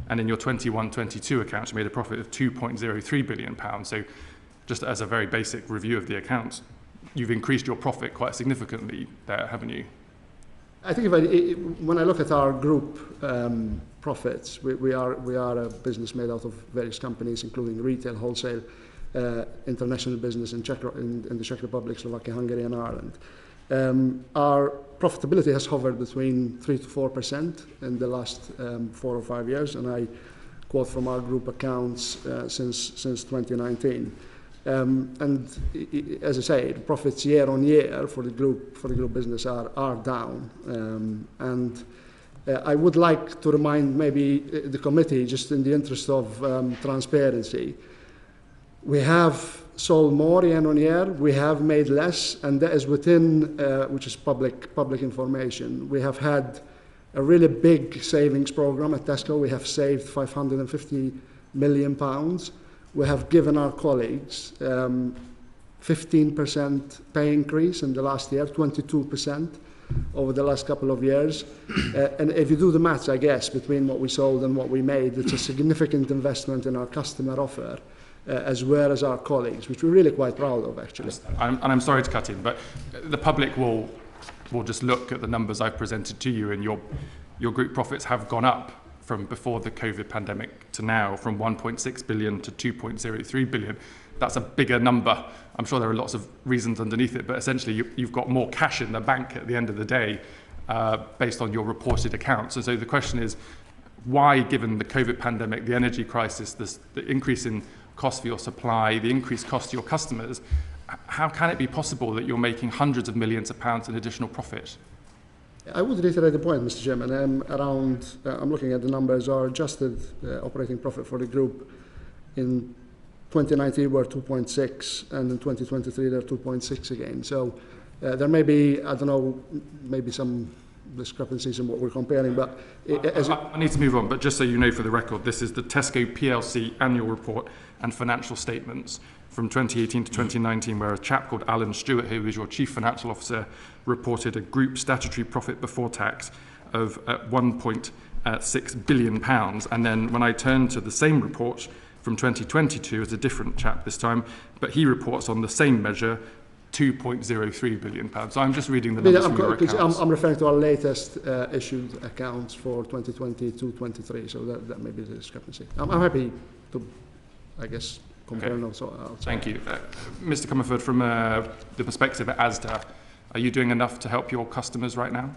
and in your 21-22 accounts you made a profit of £2.03 billion. So just as a very basic review of the accounts, you've increased your profit quite significantly there, haven't you? I think when I look at our group profits, we are a business made out of various companies, including retail, wholesale, international business in the Czech Republic, Slovakia, Hungary and Ireland. Our profitability has hovered between 3 to 4% in the last 4 or 5 years, and I quote from our group accounts since 2019. And as I say, the profits year on year for the group business are down. And I would like to remind maybe the committee, just in the interest of transparency, we have sold more year on year, we have made less, and that is within, which is public information. We have had a really big savings program at Tesco. We have saved £550 million. We have given our colleagues 15% pay increase in the last year, 22% over the last couple of years. And if you do the maths, I guess, between what we sold and what we made, it's a significant investment in our customer offer, as well as our colleagues, which we're really quite proud of, actually. I'm sorry to cut in, but the public will just look at the numbers I've presented to you, and your group profits have gone up from before the COVID pandemic to now, from 1.6 billion to 2.03 billion. That's a bigger number. I'm sure there are lots of reasons underneath it, but essentially you've got more cash in the bank at the end of the day based on your reported accounts. And so the question is, why, given the COVID pandemic, the energy crisis, the increase in cost for your supply, the increased cost to your customers, how can it be possible that you're making hundreds of millions of pounds in additional profit? I would reiterate the point, Mr. Chairman. I'm looking at the numbers. Our adjusted operating profit for the group in 2019 were 2.6, and in 2023 they're 2.6 again. So there may be, I don't know, maybe some discrepancies in what we're comparing, but I need to move on, but just so you know for the record, this is the Tesco PLC annual report and financial statements from 2018 to 2019, where a chap called Alan Stewart, who was your Chief Financial Officer, reported a group statutory profit before tax of £1.6 billion. And then when I turn to the same report from 2022, it's a different chap this time, but he reports on the same measure, £2.03 billion. So I'm just reading the numbers from your accounts. I'm referring to our latest issued accounts for 2022-23, so that may be the discrepancy. I'm happy to, I guess, compare and also. Thank you. Mr. Comerford, from the perspective at Asda, are you doing enough to help your customers right now?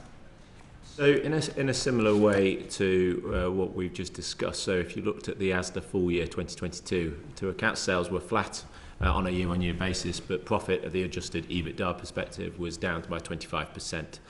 So in a similar way to what we've just discussed, so if you looked at the Asda full year 2022, to account sales were flat on a year-on-year basis, but profit at the adjusted EBITDA perspective was down by 25%.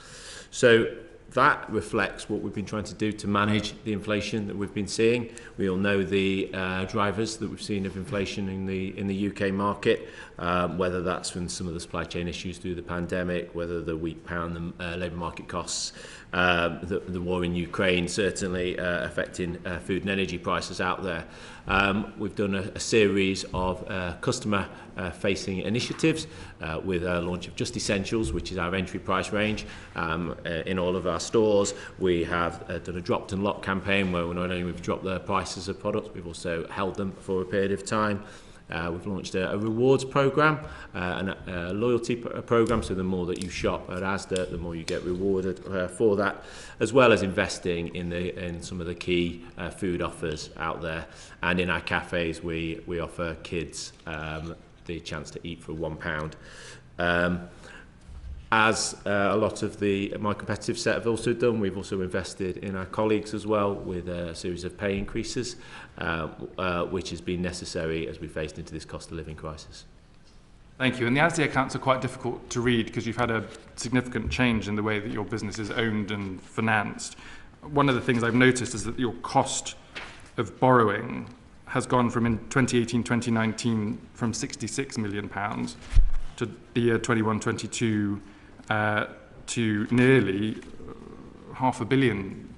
So that reflects what we've been trying to do to manage the inflation that we've been seeing. We all know the drivers that we've seen of inflation in the UK market, whether that's from some of the supply chain issues through the pandemic, whether the weak pound, the labour market costs, the war in Ukraine certainly affecting food and energy prices out there. We've done a series of customer-facing initiatives with a launch of Just Essentials, which is our entry price range in all of our stores. We have done a dropped and locked campaign where not only we've dropped the prices of products, we've also held them for a period of time. We've launched a rewards program and a loyalty program, so the more that you shop at Asda, the more you get rewarded for that, as well as investing in some of the key food offers out there. And in our cafes, we offer kids the chance to eat for £1. As a lot of my competitive set have also done, we've also invested in our colleagues as well with a series of pay increases, which has been necessary as we faced into this cost of living crisis. Thank you. And the Asda accounts are quite difficult to read because you've had a significant change in the way that your business is owned and financed. One of the things I've noticed is that your cost of borrowing has gone from, in 2018-2019, from £66 million to the year 21-22 to nearly £500 million.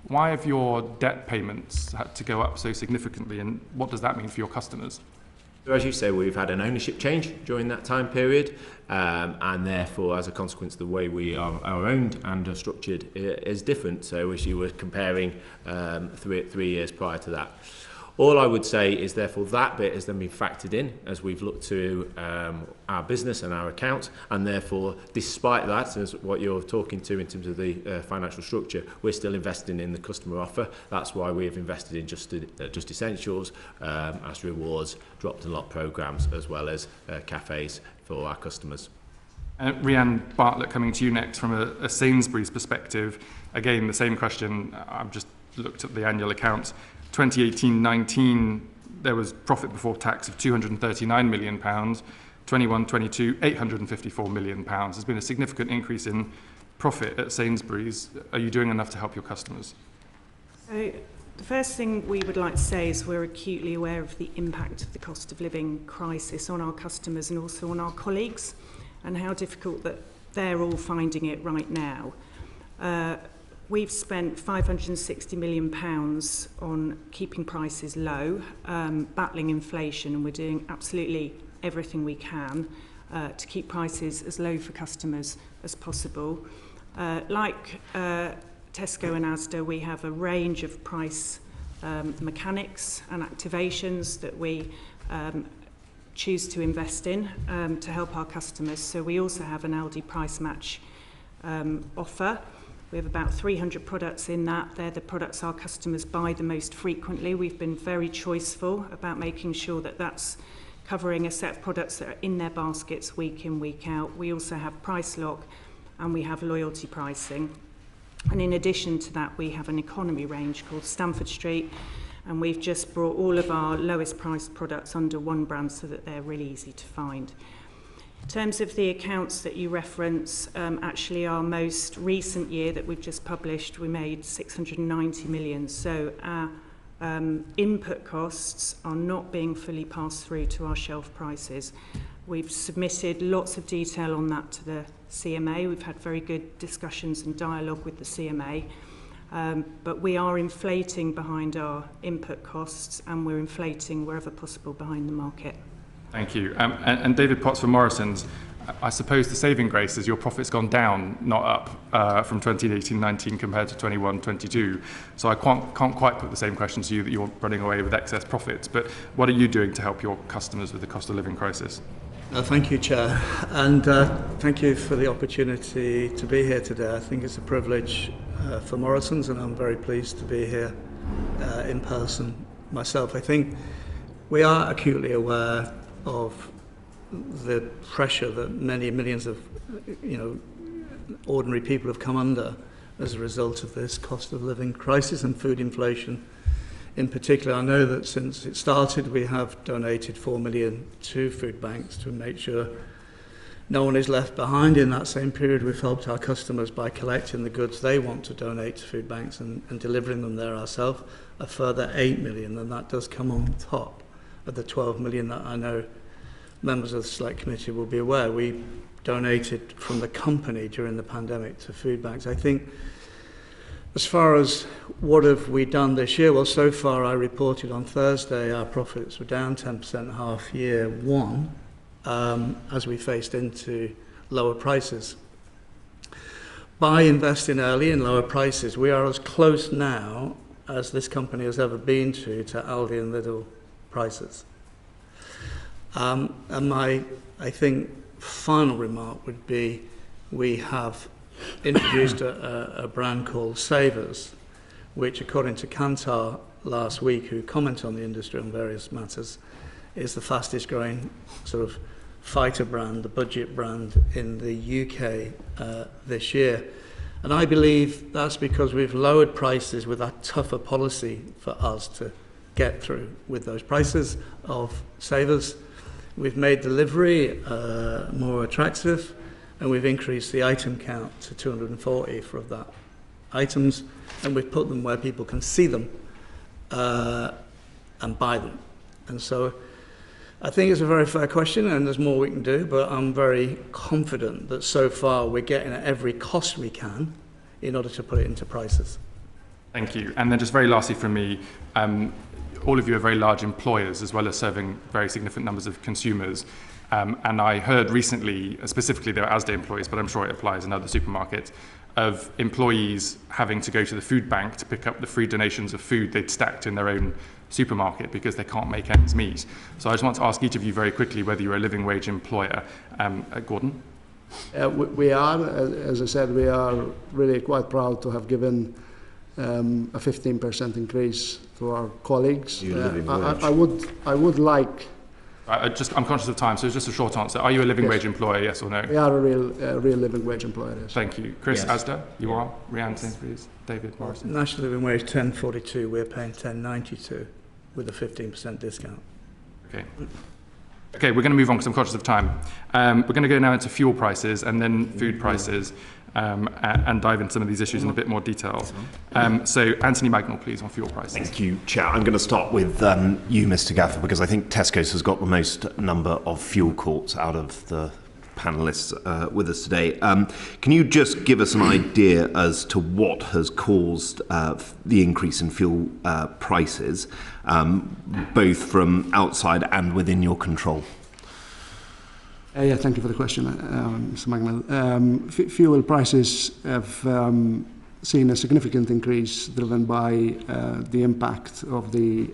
Why have your debt payments had to go up so significantly, and what does that mean for your customers? So as you say, we've had an ownership change during that time period, and therefore, as a consequence, the way we are owned and are structured is different. So as you were comparing 3 years prior to that. All I would say is therefore that bit has then been factored in as we've looked to our business and our accounts, and therefore despite that, as what you're talking to in terms of the financial structure, we're still investing in the customer offer. That's why we have invested in Just Essentials, as rewards, dropped and lot programs, as well as cafes for our customers. Rhiann Bartlett, coming to you next from a Sainsbury's perspective. Again, the same question. I've just looked at the annual accounts. 2018-19, there was profit before tax of £239 million. 21-22, £854 million. There's been a significant increase in profit at Sainsbury's. Are you doing enough to help your customers? So the first thing we would like to say is we're acutely aware of the impact of the cost of living crisis on our customers and also on our colleagues, and how difficult that they're all finding it right now. We've spent £560 million on keeping prices low, battling inflation, and we're doing absolutely everything we can to keep prices as low for customers as possible. Like Tesco and Asda, we have a range of price mechanics and activations that we choose to invest in to help our customers. So we also have an Aldi price match offer. We have about 300 products in that. They're the products our customers buy the most frequently. We've been very choiceful about making sure that that's covering a set of products that are in their baskets week in, week out. We also have price lock and we have loyalty pricing. And in addition to that, we have an economy range called Stamford Street, and we've just brought all of our lowest priced products under one brand so that they're really easy to find. In terms of the accounts that you reference, actually our most recent year that we've just published, we made 690 million. So our input costs are not being fully passed through to our shelf prices. We've submitted lots of detail on that to the CMA. We've had very good discussions and dialogue with the CMA. But we are inflating behind our input costs, and we're inflating wherever possible behind the market. Thank you. And David Potts from Morrisons, I suppose the saving grace is your profit's gone down, not up, from 2018-19 compared to 21-22. So I can't quite put the same question to you that you're running away with excess profits, but what are you doing to help your customers with the cost of living crisis? Thank you, Chair, and thank you for the opportunity to be here today. I think it's a privilege for Morrisons, and I'm very pleased to be here in person myself. I think we are acutely aware of the pressure that many millions of ordinary people have come under as a result of this cost of living crisis and food inflation. In particular, I know that since it started, we have donated 4 million to food banks to make sure no one is left behind. In that same period, we've helped our customers by collecting the goods they want to donate to food banks and delivering them there ourselves, a further 8 million, and that does come on top of the 12 million that I know members of the Select Committee will be aware. We donated from the company during the pandemic to food banks. I think as far as what have we done this year, well, so far I reported on Thursday our profits were down 10% half year one as we faced into lower prices. By investing early in lower prices, we are as close now as this company has ever been to Aldi and Lidl prices. And my, I think, final remark would be we have introduced a brand called Savers, which, according to Kantar last week, who comment on the industry on various matters, is the fastest growing sort of fighter brand, the budget brand in the UK this year. And I believe that's because we've lowered prices with a tougher policy for us to get through with those prices of Savers. We've made delivery more attractive, and we've increased the item count to 240 for that items, and we've put them where people can see them and buy them. And so I think it's a very fair question, and there's more we can do, but I'm very confident that so far we're getting at every cost we can in order to put it into prices. Thank you. And then just very lastly from me, all of you are very large employers as well as serving very significant numbers of consumers. And I heard recently, specifically they were Asda employees, but I'm sure it applies in other supermarkets, of employees having to go to the food bank to pick up the free donations of food they'd stacked in their own supermarket because they can't make ends meet. So I just want to ask each of you very quickly whether you're a living wage employer. Gordon? We are, as I said, we are really quite proud to have given a 15% increase to our colleagues. I would like... I'm conscious of time, so it's just a short answer. Are you a living wage employer, yes or no? We are a real living wage employer, yes. Thank you. Chris, yes. Asda, you are? Rhiannon, Sainsbury's, David, Morrisons? National living wage 10.42, we're paying 10.92 with a 15% discount. Okay, we're going to move on because I'm conscious of time. We're going to go now into fuel prices and then food prices and dive into some of these issues in a bit more detail. So Anthony Magnall, please, on fuel prices. Thank you, Chair. I'm going to start with you, Mr. Gaffer, because I think Tesco's has got the most number of fuel courts out of the panellists with us today. Can you just give us an idea as to what has caused the increase in fuel prices, both from outside and within your control? Yeah, thank you for the question, Mr. Magnall. Fuel prices have seen a significant increase driven by the impact of the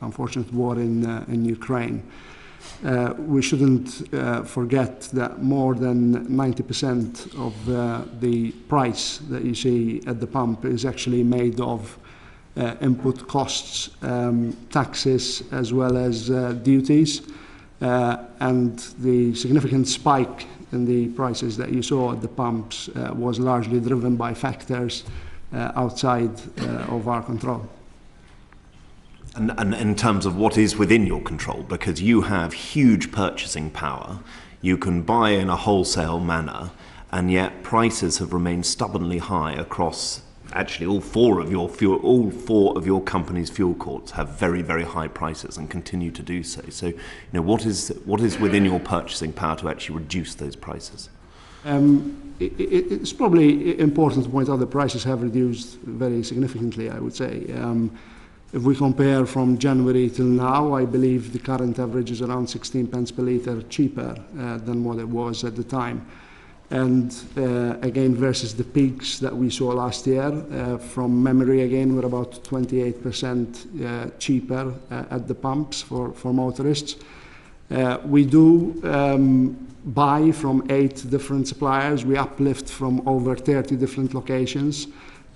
unfortunate war in Ukraine. We shouldn't forget that more than 90% of the price that you see at the pump is actually made of input costs, taxes, as well as duties. And the significant spike in the prices that you saw at the pumps was largely driven by factors outside of our control. And in terms of what is within your control, because you have huge purchasing power, you can buy in a wholesale manner, and yet prices have remained stubbornly high across actually all four of your company's fuel courts have very, very high prices and continue to do so. So, what is within your purchasing power to actually reduce those prices? It's probably important to point out that prices have reduced very significantly, I would say. If we compare from January till now, I believe the current average is around 16 pence per litre cheaper than what it was at the time. And again, versus the peaks that we saw last year, from memory again, we're about 28% cheaper at the pumps for motorists. We do buy from 8 different suppliers. We uplift from over 30 different locations.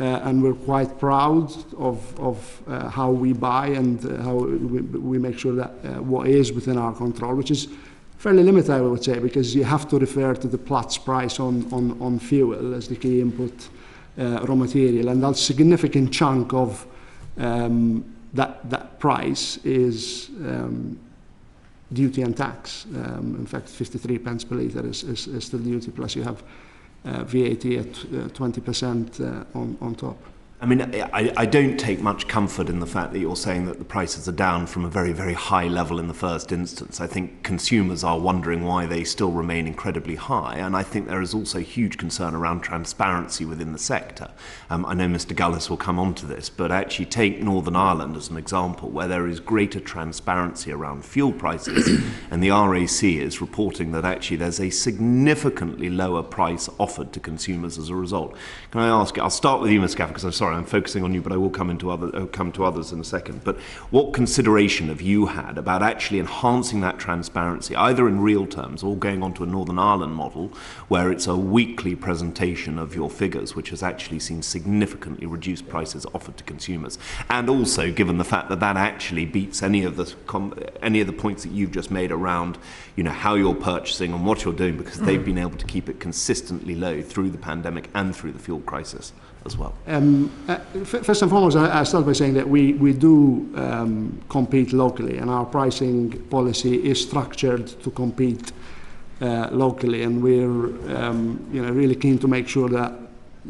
And we're quite proud of how we buy and how we make sure that what is within our control, which is fairly limited, I would say, because you have to refer to the Platts price on fuel as the key input raw material, and a significant chunk of that price is duty and tax. In fact, 53 pence per litre is still duty, plus you have VAT at 20% on top. I mean, I don't take much comfort in the fact that you're saying that the prices are down from a very, very high level in the first instance. I think consumers are wondering why they still remain incredibly high, and I think there is also huge concern around transparency within the sector. I know Mr. Gullis will come on to this, but actually take Northern Ireland as an example, where there is greater transparency around fuel prices, and the RAC is reporting that actually there's a significantly lower price offered to consumers as a result. Can I ask, I'll start with you, Ms. Gaffer, because I'm sorry, I'm focusing on you, but I will come to others in a second. But what consideration have you had about actually enhancing that transparency, either in real terms or going on to a Northern Ireland model, where it's a weekly presentation of your figures, which has actually seen significantly reduced prices offered to consumers, and also given the fact that that actually beats any of the points that you've just made around, how you're purchasing and what you're doing, because they've been able to keep it consistently low through the pandemic and through the fuel crisis as well. First and foremost, I start by saying that we do compete locally, and our pricing policy is structured to compete locally, and we're really keen to make sure that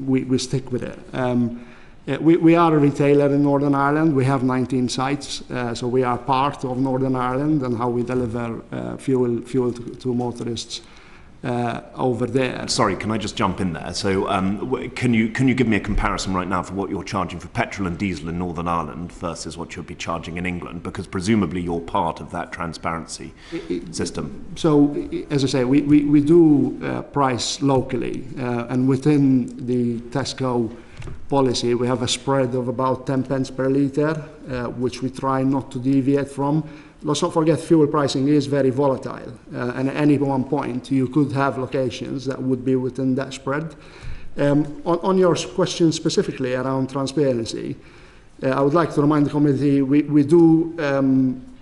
we stick with it. We are a retailer in Northern Ireland. We have 19 sites, so we are part of Northern Ireland and how we deliver fuel to motorists over there. Sorry, can I just jump in there? So can you give me a comparison right now for what you're charging for petrol and diesel in Northern Ireland versus what you'll be charging in England? Because presumably you're part of that transparency system. So, as I say, we do price locally, and within the Tesco policy we have a spread of about 10 pence per litre, which we try not to deviate from. Let's not forget fuel pricing is very volatile, and at any one point you could have locations that would be within that spread. On your question specifically around transparency, I would like to remind the committee we do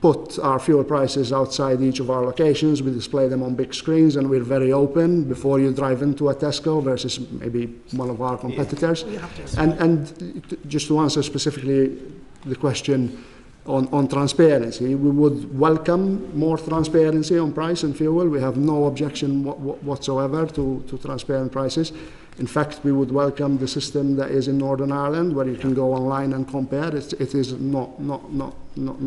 put our fuel prices outside each of our locations. We display them on big screens, and we're very open before you drive into a Tesco versus maybe one of our competitors. And just to answer specifically the question on transparency, we would welcome more transparency on price and fuel. We have no objection whatsoever to transparent prices. In fact, we would welcome the system that is in Northern Ireland, where you can go online and compare. It is not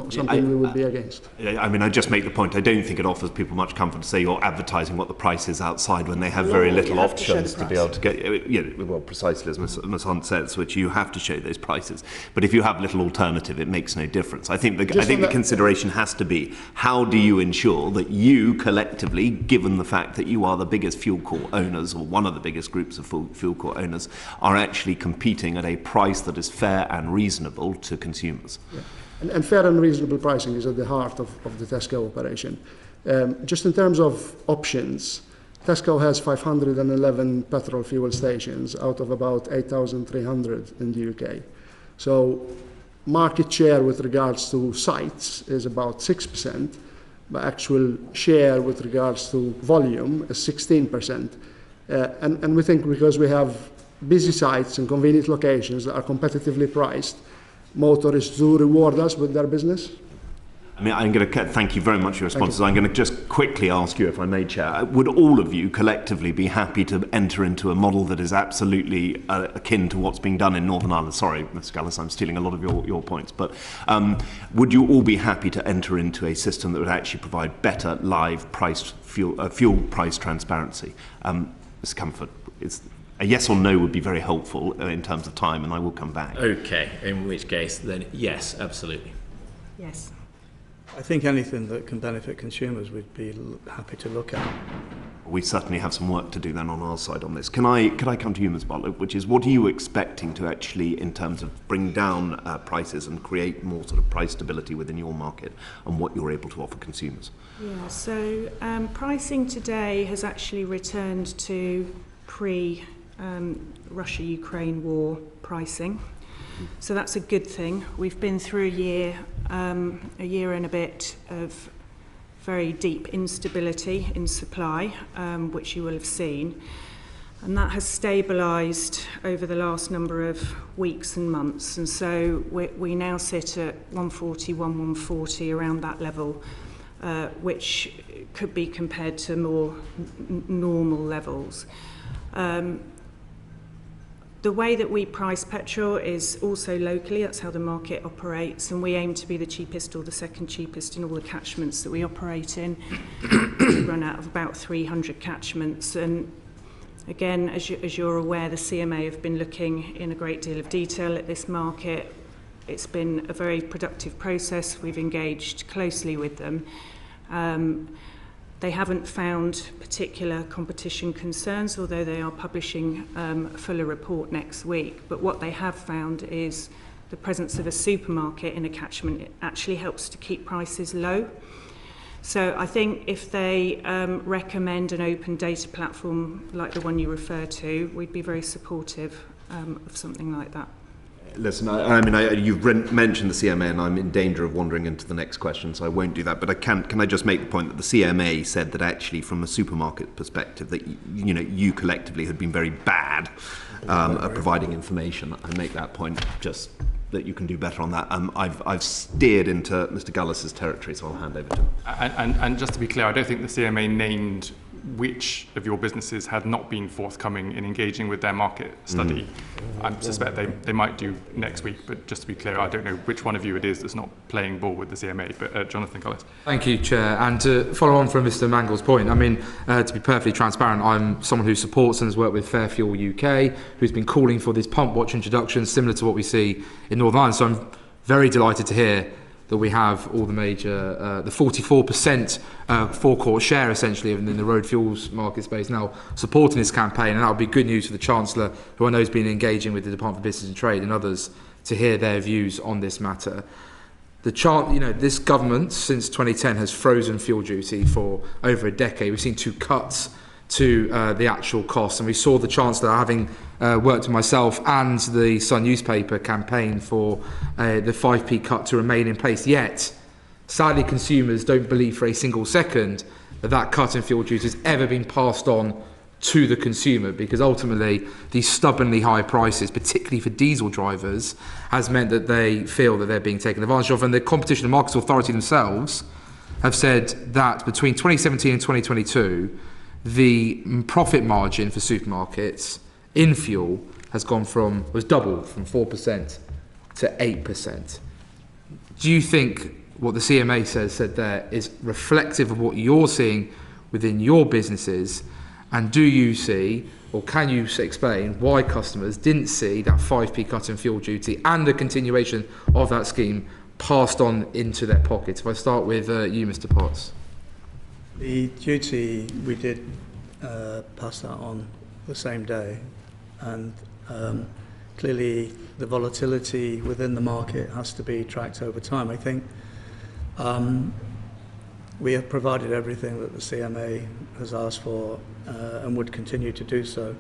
something we would be against. I mean, I just make the point, I don't think it offers people much comfort to say you're advertising what the price is outside when they have very little options to be able to get, well, precisely as Ms Hunt says, which you have to show those prices. But if you have little alternative, it makes no difference. I think the consideration has to be, how do you ensure that you collectively, given the fact that you are the biggest fuel court owners, or one of the biggest groups of fuel court owners, are actually competing at a price that is fair and reasonable to consumers? Yeah. And fair and reasonable pricing is at the heart of the Tesco operation. Just in terms of options, Tesco has 511 petrol fuel stations out of about 8,300 in the UK. So market share with regards to sites is about 6%, but actual share with regards to volume is 16%. And we think because we have busy sites and convenient locations that are competitively priced, motorists do reward us with their business. I mean, I'm going to thank you very much for your responses. I'm going to just quickly ask you, if I may, Chair, would all of you collectively be happy to enter into a model that is absolutely akin to what's being done in Northern Ireland? Sorry, Mr. Gallis, I'm stealing a lot of your points, but would you all be happy to enter into a system that would actually provide better live priced fuel price transparency? Mr. Comfort, a yes or no would be very helpful in terms of time, and I will come back. Okay, in which case, then yes, absolutely. Yes. I think anything that can benefit consumers we'd be happy to look at. We certainly have some work to do then on our side on this. Could I come to you, Ms Bartlett, which is, what are you expecting to actually, in terms of bring down prices and create more sort of price stability within your market, and what you're able to offer consumers? Yeah, so pricing today has actually returned to Russia-Ukraine war pricing. So that's a good thing. We've been through a year and a bit of very deep instability in supply, which you will have seen. And that has stabilised over the last number of weeks and months. And so we now sit at 140, around that level, which could be compared to more normal levels. The way that we price petrol is also locally. That's how the market operates, and we aim to be the cheapest or the second cheapest in all the catchments that we operate in. We run out of about 300 catchments, and again, as you're aware, the CMA have been looking in a great deal of detail at this market. It's been a very productive process. We've engaged closely with them. They haven't found particular competition concerns, although they are publishing a fuller report next week. But what they have found is the presence of a supermarket in a catchment actually helps to keep prices low. So I think if they recommend an open data platform like the one you refer to, we'd be very supportive of something like that. Listen, you've mentioned the CMA, and I'm in danger of wandering into the next question, so I won't do that. But can I just make the point that the CMA said that actually, from a supermarket perspective, that you collectively had been very bad at providing information. I make that point, just that you can do better on that. I've steered into Mr. Gallis's territory, so I'll hand over to him. And just to be clear, I don't think the CMA named which of your businesses had not been forthcoming in engaging with their market study. I suspect they might do next week, but just to be clear, I don't know which one of you it is that's not playing ball with the CMA. But Jonathan Collis. Thank you, Chair. And to follow on from Mr. Mangle's point, I mean, to be perfectly transparent, I'm someone who supports and has worked with Fair Fuel UK, who's been calling for this pump watch introduction, similar to what we see in Northern Ireland. So I'm very delighted to hear that we have all the major, the 44% forecourt share essentially in the road fuels market space now supporting this campaign, and that would be good news for the Chancellor, who I know has been engaging with the Department for Business and Trade and others to hear their views on this matter. This government since 2010 has frozen fuel duty for over a decade. We've seen 2 cuts to the actual costs, and we saw the Chancellor, having worked with myself and the Sun newspaper, campaign for the 5p cut to remain in place. Yet, sadly, consumers don't believe for a single second that cut in fuel duty has ever been passed on to the consumer, because ultimately these stubbornly high prices, particularly for diesel drivers, has meant that they feel that they're being taken advantage of. And the Competition and Markets Authority themselves have said that between 2017 and 2022, the profit margin for supermarkets in fuel was doubled from 4% to 8%. Do you think what the CMA said there is reflective of what you're seeing within your businesses? And do you see, or can you explain why customers didn't see that 5p cut in fuel duty and the continuation of that scheme passed on into their pockets? If I start with you, Mr. Potts. The duty, we did pass that on the same day, and clearly the volatility within the market has to be tracked over time. I think we have provided everything that the CMA has asked for and would continue to do so.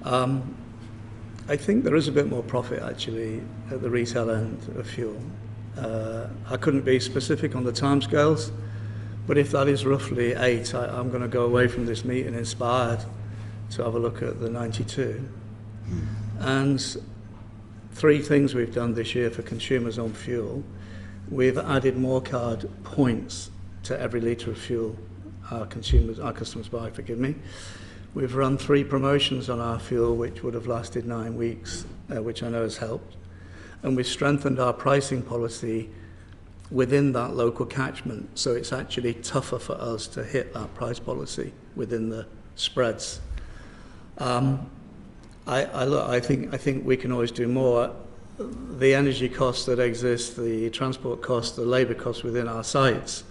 I think there is a bit more profit actually at the retail end of fuel. I couldn't be specific on the timescales, but if that is roughly 8, I'm going to go away from this meeting inspired to have a look at the 92. And 3 things we've done this year for consumers on fuel. We've added more card points to every litre of fuel our customers buy, We've run 3 promotions on our fuel, which would have lasted 9 weeks, which I know has helped. And we've strengthened our pricing policy within that local catchment, so it's actually tougher for us to hit that price policy within the spreads. I think we can always do more. The energy costs that exist, the transport costs, the labour costs within our sites,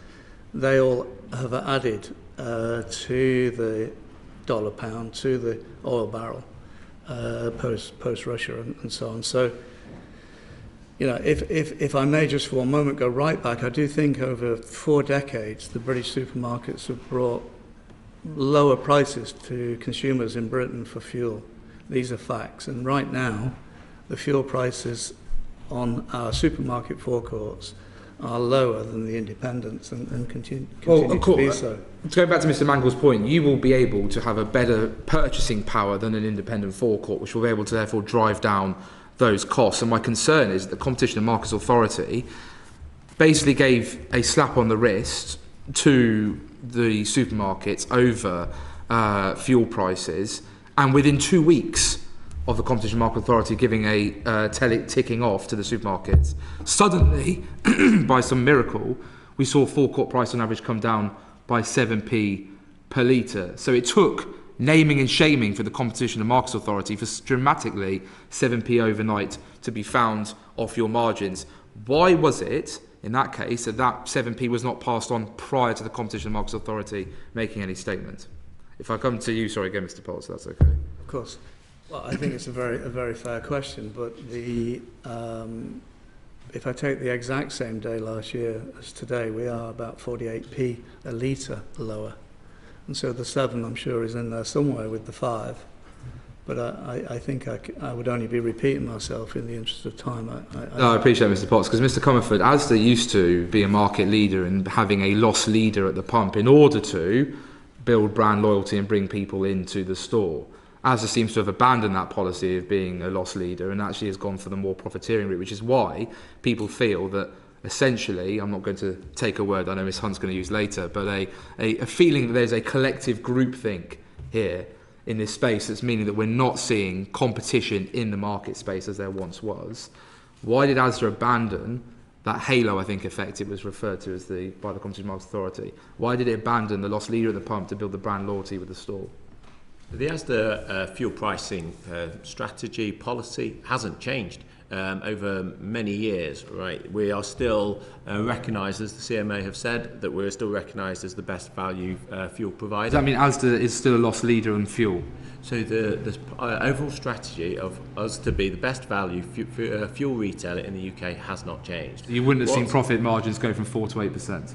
they all have added to the dollar pound, to the oil barrel post Russia and so on. So, you know, if I may just for a moment go right back, I do think over 4 decades the British supermarkets have brought lower prices to consumers in Britain for fuel. These are facts, and right now the fuel prices on our supermarket forecourts are lower than the independents and continue to be so. To go back to Mr. Mangle's point, you will be able to have a better purchasing power than an independent forecourt, which will be able to therefore drive down those costs. And my concern is that the Competition and Markets Authority basically gave a slap on the wrist to the supermarkets over fuel prices, and within 2 weeks of the Competition and Market Authority giving a ticking off to the supermarkets, suddenly, by some miracle, we saw forecourt price on average come down by 7p per litre. So it took naming and shaming for the Competition and Markets Authority for dramatically 7p overnight to be found off your margins. Why was it, in that case, that 7p was not passed on prior to the Competition and Markets Authority making any statement? If I come to you, sorry again, Mr. Potts, that's okay. Of course. Well, I think it's a very fair question, but if I take the exact same day last year as today, we are about 48p a litre lower. And so the 7, I'm sure, is in there somewhere with the 5. But I think I would only be repeating myself in the interest of time. I appreciate it, Mr. Potts, because Mr. Comerford, Asda used to be a market leader and having a loss leader at the pump in order to build brand loyalty and bring people into the store. Asda seems to have abandoned that policy of being a loss leader and actually has gone for the more profiteering route, which is why people feel that essentially, I'm not going to take a word I know Ms Hunt's going to use later, but a feeling that there's a collective groupthink here in this space, that's meaning that we're not seeing competition in the market space as there once was. Why did Asda abandon that halo, I think, effect it was referred to as by the Competition Markets Authority? Why did it abandon the lost leader at the pump to build the brand loyalty with the store? The Asda fuel pricing strategy policy hasn't changed over many years, right? We are still recognised, as the CMA have said, that we're still recognised as the best value fuel provider. Does that mean Asda is still a lost leader in fuel? So the overall strategy of us to be the best value fuel retailer in the UK has not changed. You wouldn't have seen profit margins go from 4 to 8%?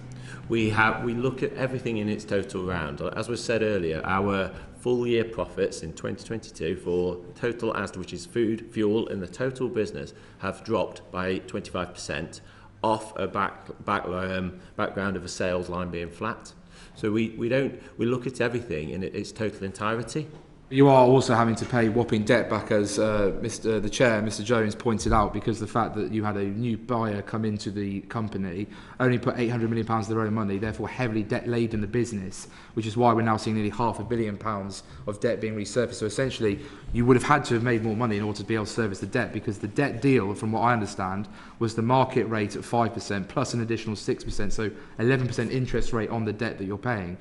We look at everything in its total round. As was said earlier, our full year profits in 2022 for total Asda, which is food, fuel, and the total business, have dropped by 25% off a background of a sales line being flat. So we look at everything in its total entirety. You are also having to pay whopping debt back, as the chair, Mr Jones, pointed out, because the fact that you had a new buyer come into the company, only put £800 million of their own money, therefore heavily debt-laden the business, which is why we're now seeing nearly £500 million of debt being resurfaced. So essentially, you would have had to have made more money in order to be able to service the debt, because the debt deal, from what I understand, was the market rate at 5% plus an additional 6%, so 11% interest rate on the debt that you're paying.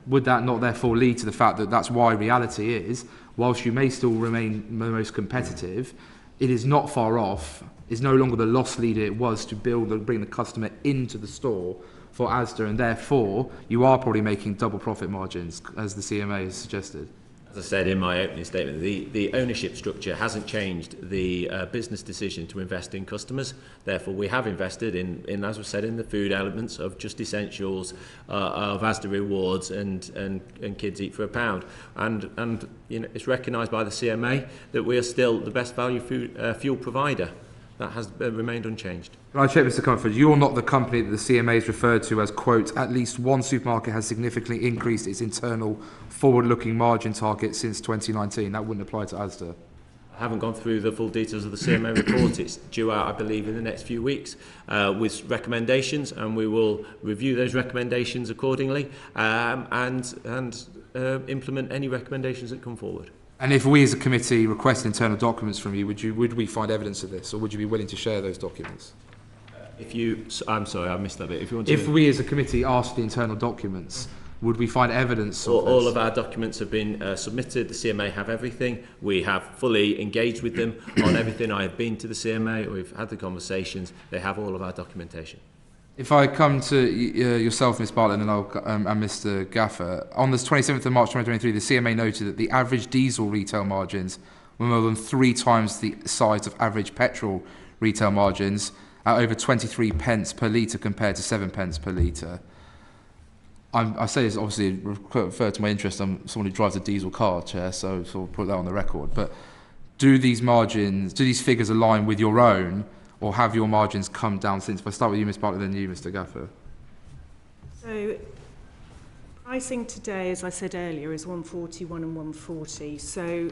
Would that not therefore lead to the fact that that's why reality is, whilst you may still remain the most competitive, it is not far off, is no longer the loss leader it was to bring the customer into the store for Asda, and therefore you are probably making double profit margins, as the CMA has suggested? As I said in my opening statement, the ownership structure hasn't changed the business decision to invest in customers. Therefore, we have invested in, as was said, in the food elements of Just Essentials, of Asda Rewards, and Kids Eat for a Pound. And you know, it's recognised by the CMA that we are still the best value fuel provider. That has remained unchanged. Can I check, Mr Comfort, you're not the company that the CMA is referred to as, quote, at least one supermarket has significantly increased its internal forward-looking margin target since 2019. That wouldn't apply to Asda. I haven't gone through the full details of the CMA report. It's due out, I believe, in the next few weeks with recommendations, and we will review those recommendations accordingly and implement any recommendations that come forward. And if we as a committee request internal documents from you, would we find evidence of this, or would you be willing to share those documents? I'm sorry, I missed that bit. If we as a committee ask the internal documents, would we find evidence of this? All of our documents have been submitted. The CMA have everything. We have fully engaged with them on everything. I have been to the CMA. We've had the conversations. They have all of our documentation. If I come to yourself, Ms Bartlett, and Mr Gaffer, on the 27th of March 2023, the CMA noted that the average diesel retail margins were more than 3 times the size of average petrol retail margins, at over 23 pence per litre compared to 7 pence per litre. I say this obviously refer to my interest. I'm someone who drives a diesel car, Chair, so I'll put that on the record. But do these figures align with your own, or have your margins come down since? If I start with you, Ms Bartlett, then you, Mr Gaffer. So pricing today, as I said earlier, is 141 and 140. So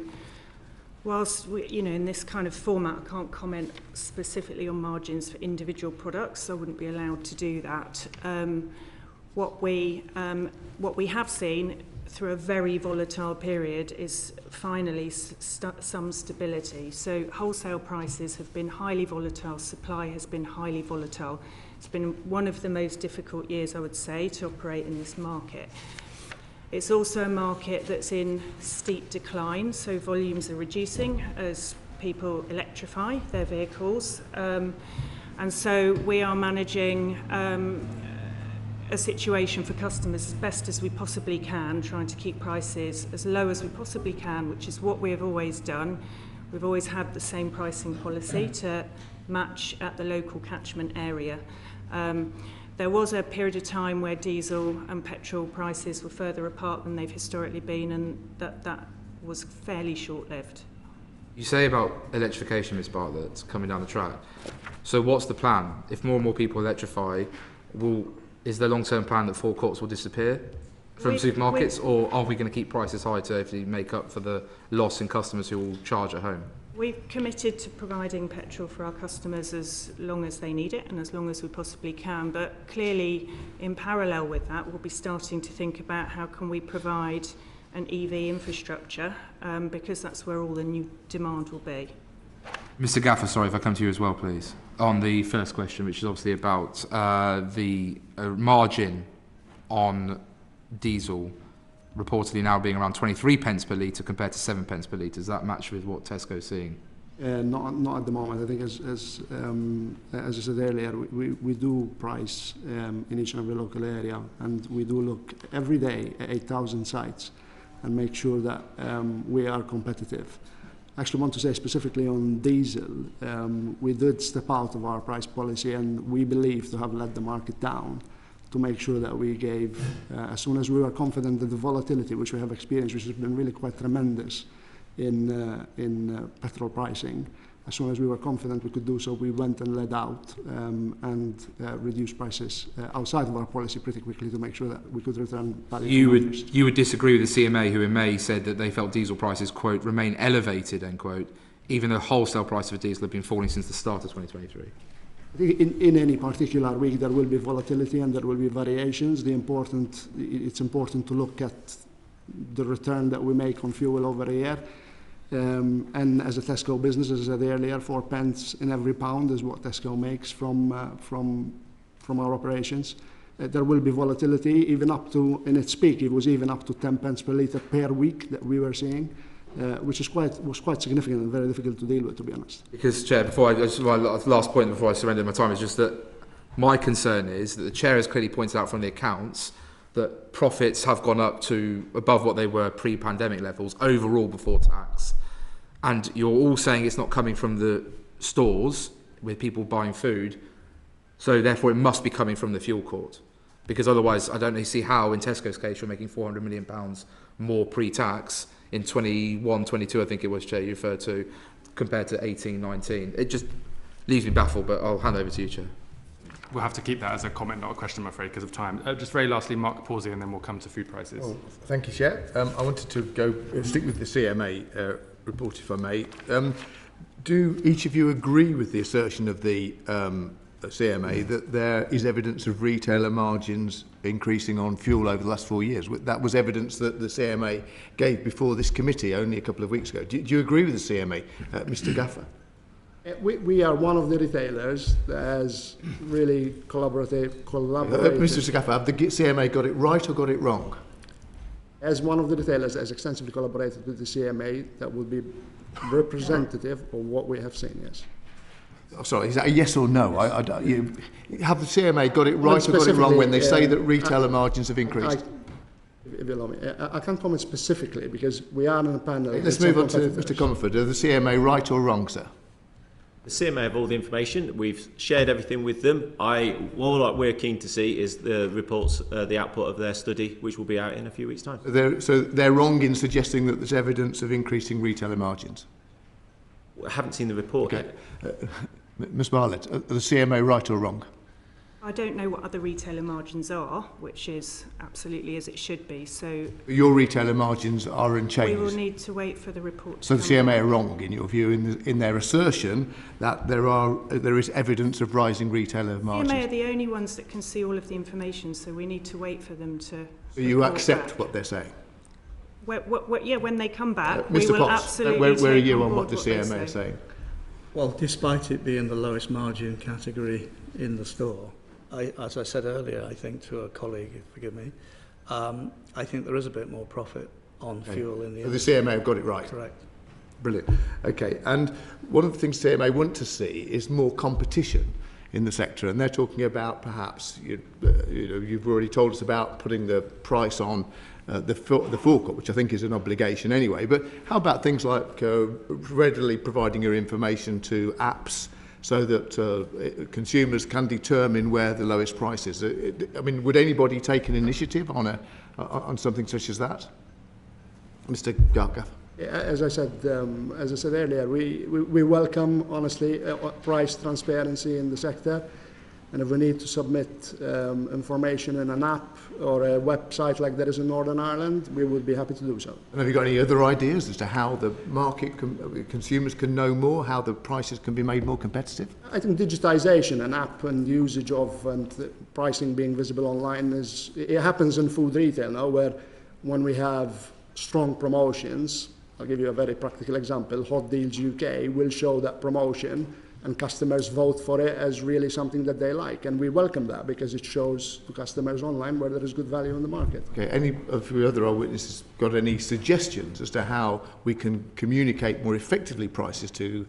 whilst in this kind of format, I can't comment specifically on margins for individual products. I wouldn't be allowed to do that. What we have seen through a very volatile period is finally some stability. So wholesale prices have been highly volatile, supply has been highly volatile. It's been one of the most difficult years, I would say, to operate in this market. It's also a market that's in steep decline, so volumes are reducing as people electrify their vehicles. And so we are managing a situation for customers as best as we possibly can, trying to keep prices as low as we possibly can, which is what we have always done. We've always had the same pricing policy to match at the local catchment area. There was a period of time where diesel and petrol prices were further apart than they've historically been, and that was fairly short-lived. You say about electrification, Ms Bartlett, coming down the track. So what's the plan? If more and more people electrify, is the long-term plan that forecourts will disappear from supermarkets, or are we going to keep prices high to hopefully make up for the loss in customers who will charge at home? We've committed to providing petrol for our customers as long as they need it and as long as we possibly can, but clearly in parallel with that we'll be starting to think about how can we provide an EV infrastructure, because that's where all the new demand will be. Mr. Gaffer, sorry if I come to you as well, please, on the first question, which is obviously about the margin on diesel reportedly now being around 23 pence per litre compared to 7 pence per litre. Does that match with what Tesco's seeing? Not at the moment. I think as I said earlier, we do price in each and every local area, and we do look every day at 8,000 sites and make sure that we are competitive. I actually want to say specifically on diesel, we did step out of our price policy, and we believe to have let the market down to make sure that we gave, as soon as we were confident that the volatility which we have experienced, which has been really quite tremendous in petrol pricing, as soon as we were confident we could do so, we went and let out and reduced prices outside of our policy pretty quickly to make sure that we could return value. You would disagree with the CMA, who in May said that they felt diesel prices, quote, remain elevated, end quote, even though wholesale prices for diesel have been falling since the start of 2023. I think in any particular week there will be volatility and there will be variations. It's important to look at the return that we make on fuel over a year. And as a Tesco business, as I said earlier, 4 pence in every pound is what Tesco makes from our operations. There will be volatility, even up to, in its peak, it was even up to 10 pence per litre per week that we were seeing. Which was quite significant and very difficult to deal with, to be honest. Because, Chair, my last point before I surrender my time is just that my concern is that the Chair has clearly pointed out from the accounts that profits have gone up to above what they were pre-pandemic levels overall before tax. And you're all saying it's not coming from the stores with people buying food, so therefore it must be coming from the fuel court. Because otherwise, I don't really see how, in Tesco's case, you're making £400 million more pre-tax in 21-22, I think it was, Chair, you referred to, compared to 18-19. It just leaves me baffled, but I'll hand over to you, Chair. We'll have to keep that as a comment, not a question, I'm afraid, because of time. Just very lastly, Mark Pawsey, and then we'll come to food prices. Oh, thank you, Chair. I wanted to stick with the CMA report, if I may. Do each of you agree with the assertion of the CMA that there is evidence of retailer margins increasing on fuel over the last 4 years? That was evidence that the CMA gave before this committee only a couple of weeks ago. Do you agree with the CMA, Mr. Gaffer? We are one of the retailers that has really collaborated. Mr. Gaffer, have the CMA got it right or got it wrong? As one of the retailers that has extensively collaborated with the CMA, that would be representative of what we have seen, yes. Oh, sorry, is that a yes or no? Have the CMA got it right or got it wrong when they say that retailer margins have increased? If you allow me, I can't comment specifically because we are on a panel. Let's move on to Mr. Comerford. Are the CMA right or wrong, sir? The CMA have all the information. We've shared everything with them. All we're keen to see is the reports, the output of their study, which will be out in a few weeks' time. So they're wrong in suggesting that there's evidence of increasing retailer margins? I haven't seen the report yet. Ms Barlett, are the CMA right or wrong? I don't know what other retailer margins are, which is absolutely as it should be. So your retailer margins are unchanged. We will need to wait for the report. So the CMA are wrong, in your view, in their assertion that there is evidence of rising retailer margins. CMA are the only ones that can see all of the information, so we need to wait for them to. So you accept what they're saying? Yeah, when they come back, Mr. we will Potts, absolutely. Where are you on what the CMA are saying? Well, despite it being the lowest margin category in the store, as I said earlier, I think to a colleague, forgive me, I think there is a bit more profit on fuel in the So the CMA have got it right? Correct. Brilliant. Okay, and one of the things CMA want to see is more competition in the sector, and they're talking about perhaps, you've already told us about putting the price on the forecourt, which I think is an obligation anyway, but how about things like readily providing your information to apps so that consumers can determine where the lowest price is? I mean, would anybody take an initiative on something such as that? Mr. Gargaff. As I said earlier, we welcome, honestly, price transparency in the sector. And if we need to submit information in an app or a website like there is in Northern Ireland, we would be happy to do so. And have you got any other ideas as to how the consumers can know more, how the prices can be made more competitive? I think digitization and app and usage of and the pricing being visible online it happens in food retail now, where when we have strong promotions, I'll give you a very practical example, Hot Deals UK will show that promotion and customers vote for it as really something that they like. And we welcome that because it shows to customers online where there is good value in the market. Okay, any of the other witnesses got any suggestions as to how we can communicate more effectively prices to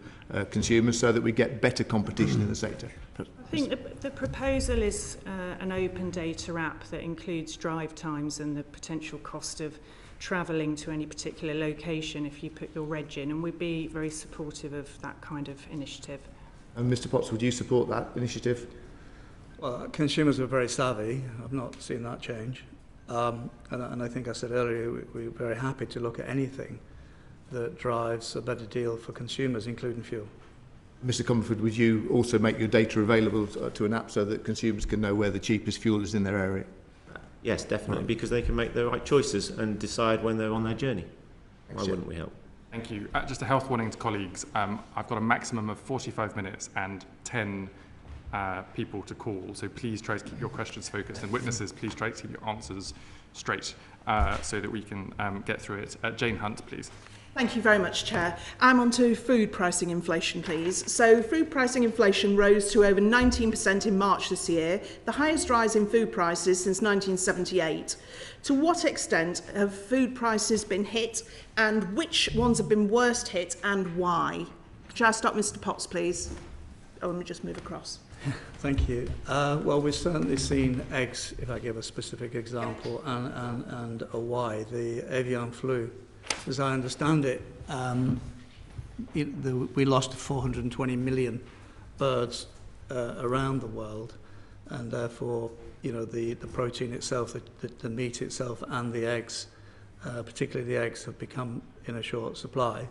consumers so that we get better competition in the sector? I think the proposal is an open data app that includes drive times and the potential cost of travelling to any particular location if you put your reg in, and we'd be very supportive of that kind of initiative. And Mr Potts, would you support that initiative? Well, consumers are very savvy. I've not seen that change. And I think I said earlier, we're very happy to look at anything that drives a better deal for consumers, including fuel. Mr Comerford, would you also make your data available to an app so that consumers can know where the cheapest fuel is in their area? Yes, definitely, because they can make the right choices and decide when they're on their journey. Thanks, Why wouldn't we help? Thank you. Just a health warning to colleagues. I've got a maximum of 45 minutes and 10 people to call, so please try to keep your questions focused, and witnesses, please try to keep your answers straight so that we can get through it. Jane Hunt, please. Thank you very much, Chair. I'm on to food pricing inflation, please. So food pricing inflation rose to over 19% in March this year, the highest rise in food prices since 1978. To what extent have food prices been hit, and which ones have been worst hit and why? Shall I stop Mr Potts, please? Oh, let me just move across. Thank you. Well, we've certainly seen eggs, if I give a specific example, and a why, the avian flu. As I understand it, we lost 420 million birds around the world, and therefore, the protein itself, the meat itself, and the eggs, particularly the eggs, have become in a short supply.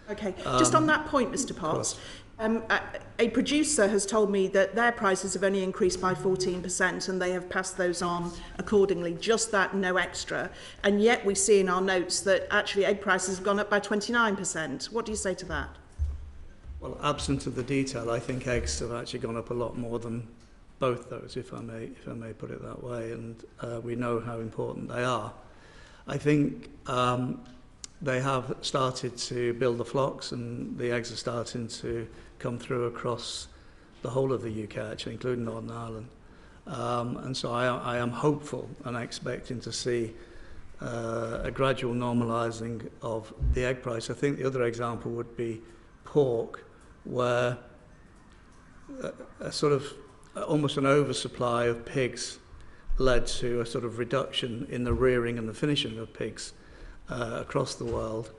Okay, just on that point, Mr Potts, a producer has told me that their prices have only increased by 14% and they have passed those on accordingly, just that, no extra. And yet we see in our notes that actually egg prices have gone up by 29%. What do you say to that? Well, absent of the detail, I think eggs have actually gone up a lot more than both those, if I may put it that way, and we know how important they are. I think they have started to build the flocks, and the eggs are starting to come through across the whole of the UK, actually, including Northern Ireland. And so I am hopeful and expecting to see a gradual normalising of the egg price. I think the other example would be pork, where a sort of almost an oversupply of pigs led to a sort of reduction in the rearing and the finishing of pigs across the world,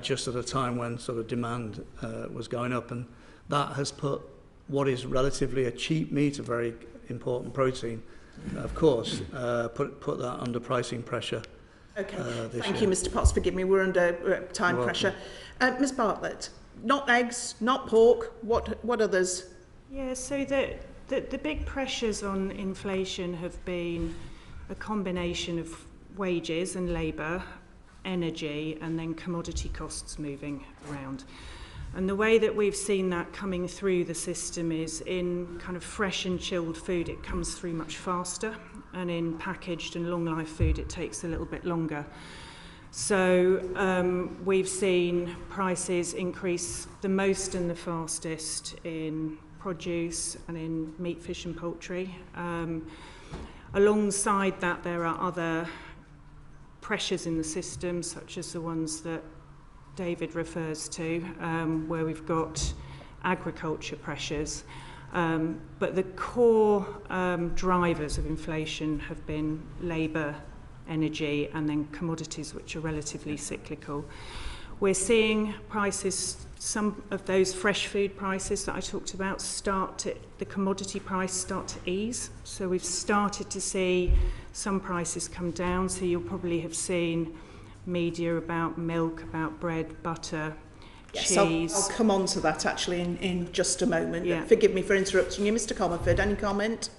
just at a time when sort of demand was going up, and that has put what is relatively a cheap meat, a very important protein, of course, put that under pricing pressure. Okay, thank you, Mr Potts. Forgive me, we're under time pressure. Ms Bartlett, not eggs, not pork. What others? Yeah, so the big pressures on inflation have been a combination of wages and labour, energy, and then commodity costs moving around. And the way that we've seen that coming through the system is in kind of fresh and chilled food, it comes through much faster, and in packaged and long life food, it takes a little bit longer. So we've seen prices increase the most and the fastest in produce and in meat, fish and poultry. Alongside that, there are other pressures in the system, such as the ones that David refers to, where we've got agriculture pressures. But the core drivers of inflation have been labour, energy, and then commodities, which are relatively cyclical. We're seeing prices, some of those fresh food prices that I talked about, the commodity price start to ease. So we've started to see some prices come down. So you'll probably have seen media about milk, about bread, butter, Yes, cheese. I'll come on to that actually in just a moment. Yeah. Forgive me for interrupting you. Mr. Comerford, any comment?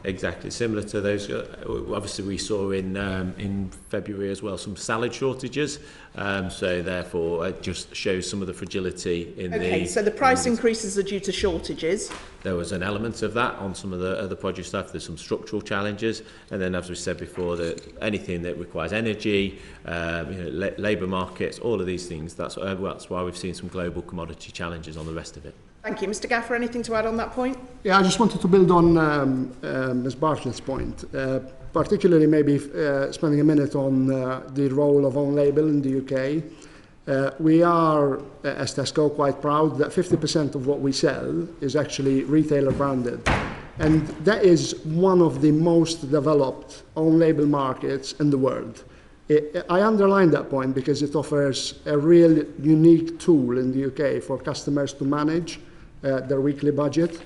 Exactly, similar to those. Obviously, we saw in February as well some salad shortages. So therefore, it just shows some of the fragility in Okay, so the price increases are due to shortages. There was an element of that on some of the other produce stuff. There's some structural challenges, and then, as we said before, that anything that requires energy, labour markets, all of these things. That's why we've seen some global commodity challenges on the rest of it. Thank you. Mr. Gaffer, anything to add on that point? Yeah, I just wanted to build on Ms. Bartlett's point, particularly maybe spending a minute on the role of own label in the UK. We are, as Tesco, quite proud that 50% of what we sell is actually retailer branded. And that is one of the most developed own label markets in the world. I underline that point because it offers a real unique tool in the UK for customers to manage their weekly budget.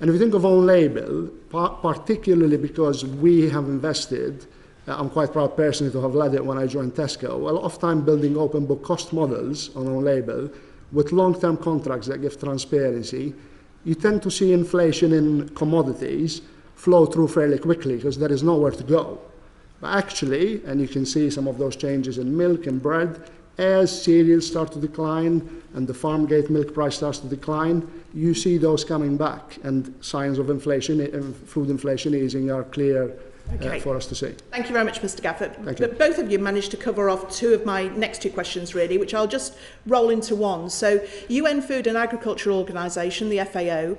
And if you think of own label, particularly because we have invested, I'm quite proud personally to have led it when I joined Tesco, a lot of time building open book cost models on own label with long-term contracts that give transparency. You tend to see inflation in commodities flow through fairly quickly because there is nowhere to go. But actually, and you can see some of those changes in milk and bread, as cereals start to decline and the farm gate milk price starts to decline, you see those coming back, and signs of inflation, food inflation easing are clear for us to see. Thank you very much, Mr. Gafford. Thank you. But both of you managed to cover off two of my next two questions, really, which I'll just roll into one. So, UN Food and Agriculture Organization, the FAO,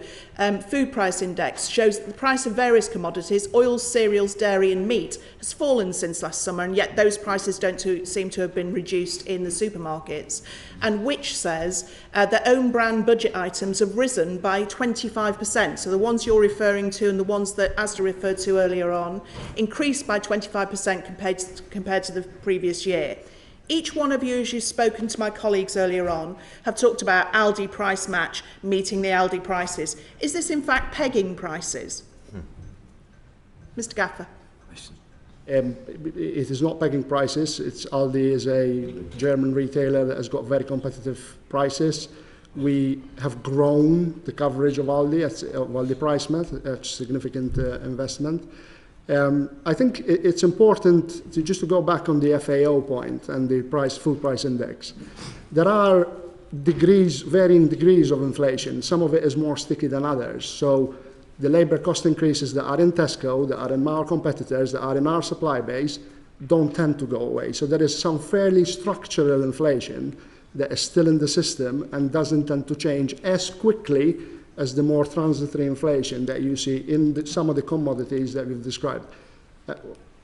food price index shows that the price of various commodities, oils, cereals, dairy and meat, has fallen since last summer, and yet those prices don't seem to have been reduced in the supermarkets. And which says that own brand budget items have risen by 25%. So the ones you're referring to and the ones that Asda referred to earlier on increased by 25% compared to the previous year. Each one of you, as you've spoken to my colleagues earlier on, have talked about Aldi price match, meeting the Aldi prices. Is this in fact pegging prices? Mr. Gaffer. It is not pegging prices. Aldi is a German retailer that has got very competitive prices. We have grown the coverage of Aldi, Aldi Price Met, a significant investment. I think it's important to just to go back on the FAO point and the food price index. There are varying degrees of inflation. Some of it is more sticky than others. So the labour cost increases that are in Tesco, that are in our competitors, that are in our supply base, don't tend to go away. So there is some fairly structural inflation that is still in the system and doesn't tend to change as quickly as the more transitory inflation that you see in some of the commodities that we've described.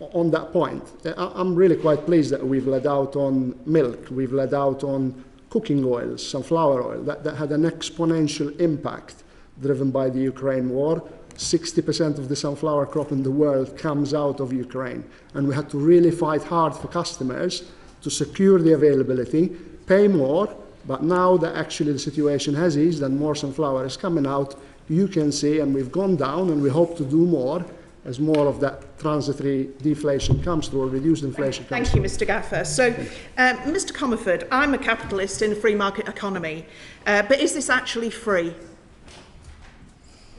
On that point, I'm really quite pleased that we've led out on milk, we've led out on cooking oils, sunflower oil, that had an exponential impact driven by the Ukraine war. 60% of the sunflower crop in the world comes out of Ukraine. And we had to really fight hard for customers to secure the availability, pay more, but now that actually the situation has eased and more sunflower is coming out, you can see, and we've gone down and we hope to do more as more of that transitory deflation comes through or reduced inflation comes through. Thank you, Mr. Gaffer. So, Mr. Comerford, I'm a capitalist in a free market economy, but is this actually free?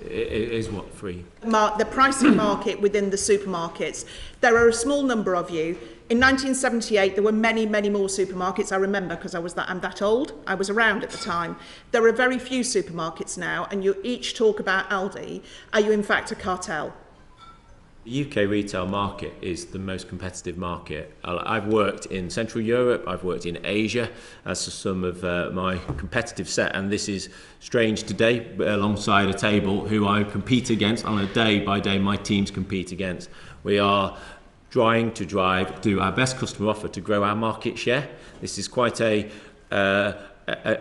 It is what, free? The pricing market within the supermarkets. There are a small number of you. In 1978, there were many, many more supermarkets. I remember because I'm that old. I was around at the time. There are very few supermarkets now, and you each talk about Aldi. Are you in fact a cartel? The UK retail market is the most competitive market. I've worked in Central Europe, I've worked in Asia as some of my competitive set, and this is strange today alongside a table who I compete against on a day-by-day my teams compete against. We are trying to do our best customer offer to grow our market share. This is quite a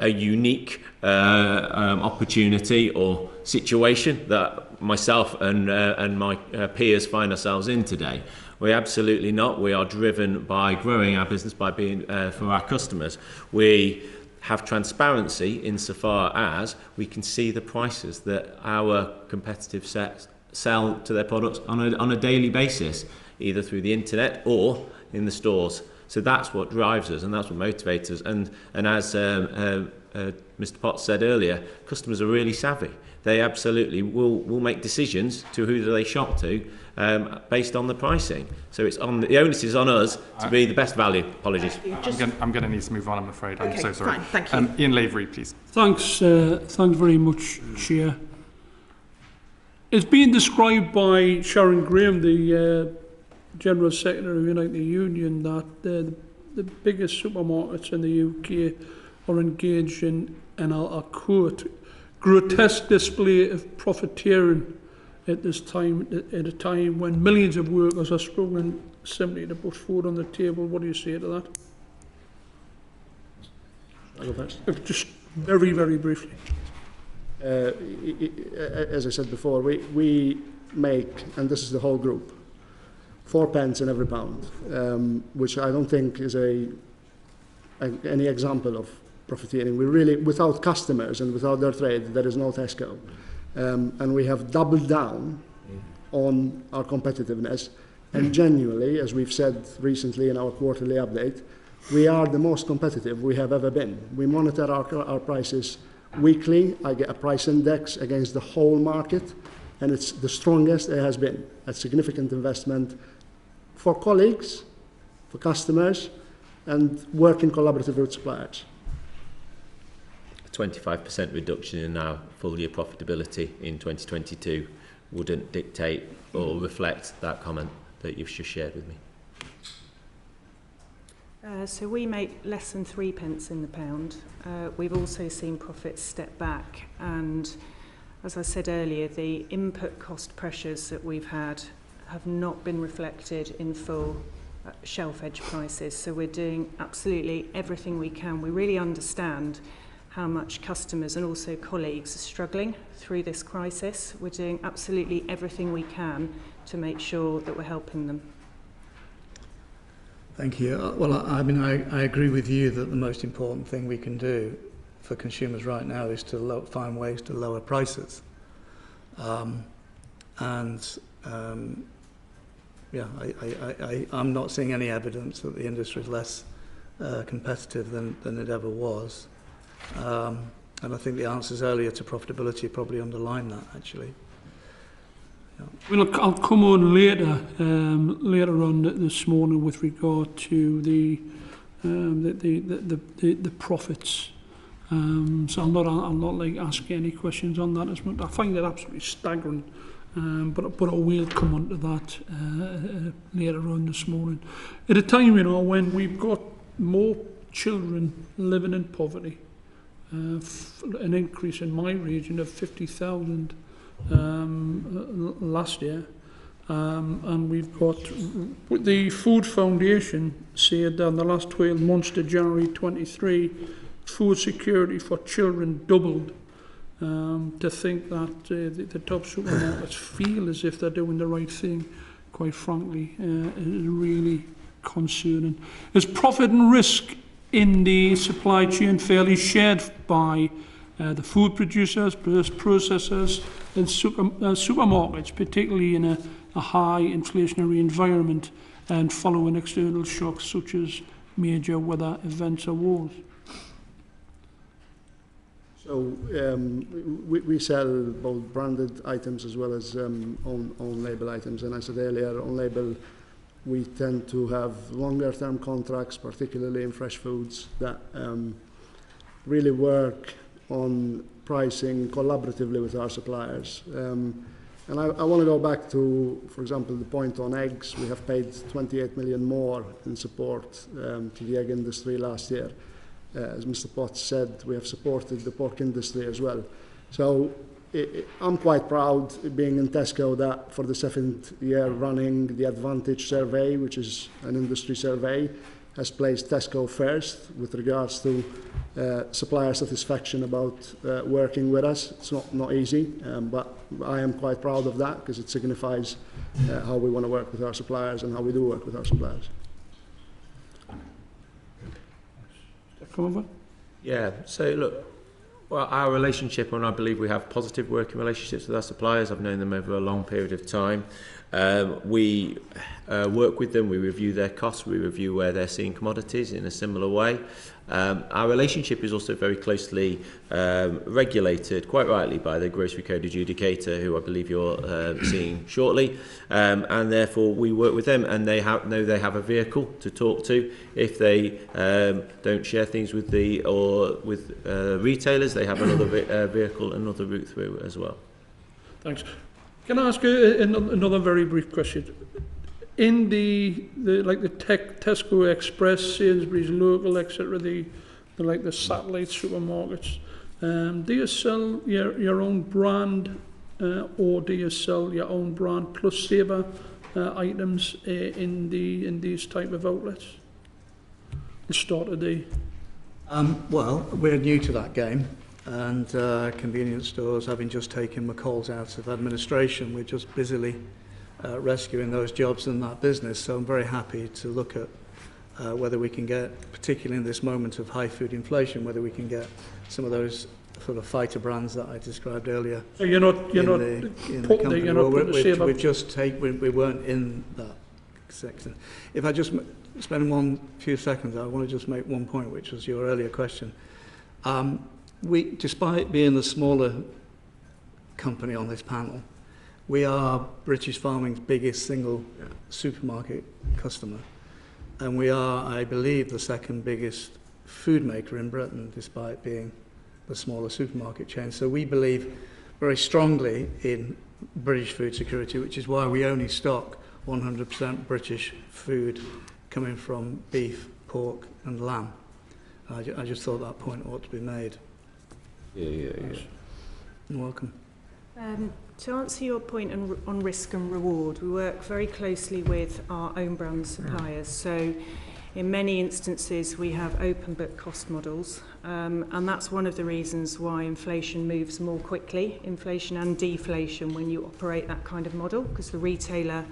unique opportunity or situation that myself and my peers find ourselves in today. We're absolutely not. We are driven by growing our business, by being for our customers. We have transparency insofar as we can see the prices that our competitive sets sell to their products on a daily basis, either through the internet or in the stores. So that's what drives us and that's what motivates us. And as Mr. Potts said earlier, customers are really savvy. They absolutely will make decisions to who do they shop to based on the pricing. So it's on the onus is on us to be the best value. Apologies. I'm going to need to move on, I'm afraid. I'm so sorry. Fine, thank you. Ian Lavery, please. Thanks very much, Chair. It's been described by Sharon Graham, the General Secretary of United Union, that the biggest supermarkets in the UK are engaged in, and I'll quote, grotesque display of profiteering at this time, at a time when millions of workers are struggling simply to put food on the table. What do you say to that? Just very, very briefly. As I said before, we make, and this is the whole group, 4 pence in every pound, which I don't think is any example of profiteering. We really, without customers and without their trade, there is no Tesco. And we have doubled down on our competitiveness. And genuinely, as we've said recently in our quarterly update, we are the most competitive we have ever been. We monitor our prices weekly. I get a price index against the whole market, and it's the strongest it has been. A significant investment for colleagues, for customers, and working collaboratively with suppliers. 25% reduction in our full year profitability in 2022 wouldn't dictate or reflect that comment that you've just shared with me. So we make less than 3 pence in the pound. We've also seen profits step back, and as I said earlier, the input cost pressures that we've had have not been reflected in full shelf edge prices. So we're doing absolutely everything we can. We really understand how much customers and also colleagues are struggling through this crisis. We're doing absolutely everything we can to make sure that we're helping them. Thank you. Well, I mean, I agree with you that the most important thing we can do for consumers right now is to find ways to lower prices. Yeah, I'm not seeing any evidence that the industry is less competitive than it ever was. And I think the answers earlier to profitability probably underline that, actually. Yeah. Well, I'll come on later on this morning with regard to the profits. So I'll not like ask any questions on that as much. I find it absolutely staggering, but I will come on to that later on this morning. At a time, when we've got more children living in poverty, an increase in my region of 50,000 last year, and we've got the Food Foundation said that in the last 12 months to January 23, food security for children doubled. To think that the top supermarkets feel as if they're doing the right thing, quite frankly, is really concerning. Is profit and risk in the supply chain fairly shared by the food producers, processors and supermarkets, particularly in a high inflationary environment and following external shocks such as major weather events or wars? So we sell both branded items as well as own label items. And I said earlier, on label, we tend to have longer term contracts, particularly in fresh foods, that really work on pricing collaboratively with our suppliers. And I want to go back to, for example, the point on eggs. We have paid 28 million more in support to the egg industry last year. As Mr. Potts said, we have supported the pork industry as well. So I'm quite proud, being in Tesco, that for the 7th year running, the Advantage survey, which is an industry survey, has placed Tesco first with regards to supplier satisfaction about working with us. It's not easy, but I am quite proud of that because it signifies how we want to work with our suppliers and how we do work with our suppliers. Yeah, so look, well, our relationship, and I believe we have positive working relationships with our suppliers. I've known them over a long period of time. We work with them, we review their costs, we review where they're seeing commodities in a similar way. Our relationship is also very closely regulated, quite rightly, by the Grocery Code Adjudicator, who I believe you're seeing shortly, and therefore we work with them, and they know they have a vehicle to talk to. If they don't share things with retailers, they have another vehicle, another route through as well. Thanks. Can I ask another very brief question? In the Tesco Express, Sainsbury's Local, etc., the satellite supermarkets, do you sell your own brand, or do you sell your own brand plus saver items in these type of outlets? The start of the. Well, we're new to that game, and convenience stores, having just taken McCall's out of administration, we're just busily rescuing those jobs in that business. So I'm very happy to look at whether we can get, particularly in this moment of high food inflation, whether we can get some of those sort of fighter brands that I described earlier. So you're not putting we weren't in that section. If I just spend one few seconds, I want to just make one point, which was your earlier question. We, despite being the smaller company on this panel, we are British farming's biggest single supermarket customer, and we are, I believe, the second biggest food maker in Britain, despite being the smaller supermarket chain. So we believe very strongly in British food security, which is why we only stock 100% British food coming from beef, pork and lamb. I just thought that point ought to be made. Yeah. You're welcome. To answer your point on risk and reward, we work very closely with our own brand suppliers. So in many instances we have open book cost models, and that's one of the reasons why inflation moves more quickly, inflation and deflation, when you operate that kind of model, because the retailer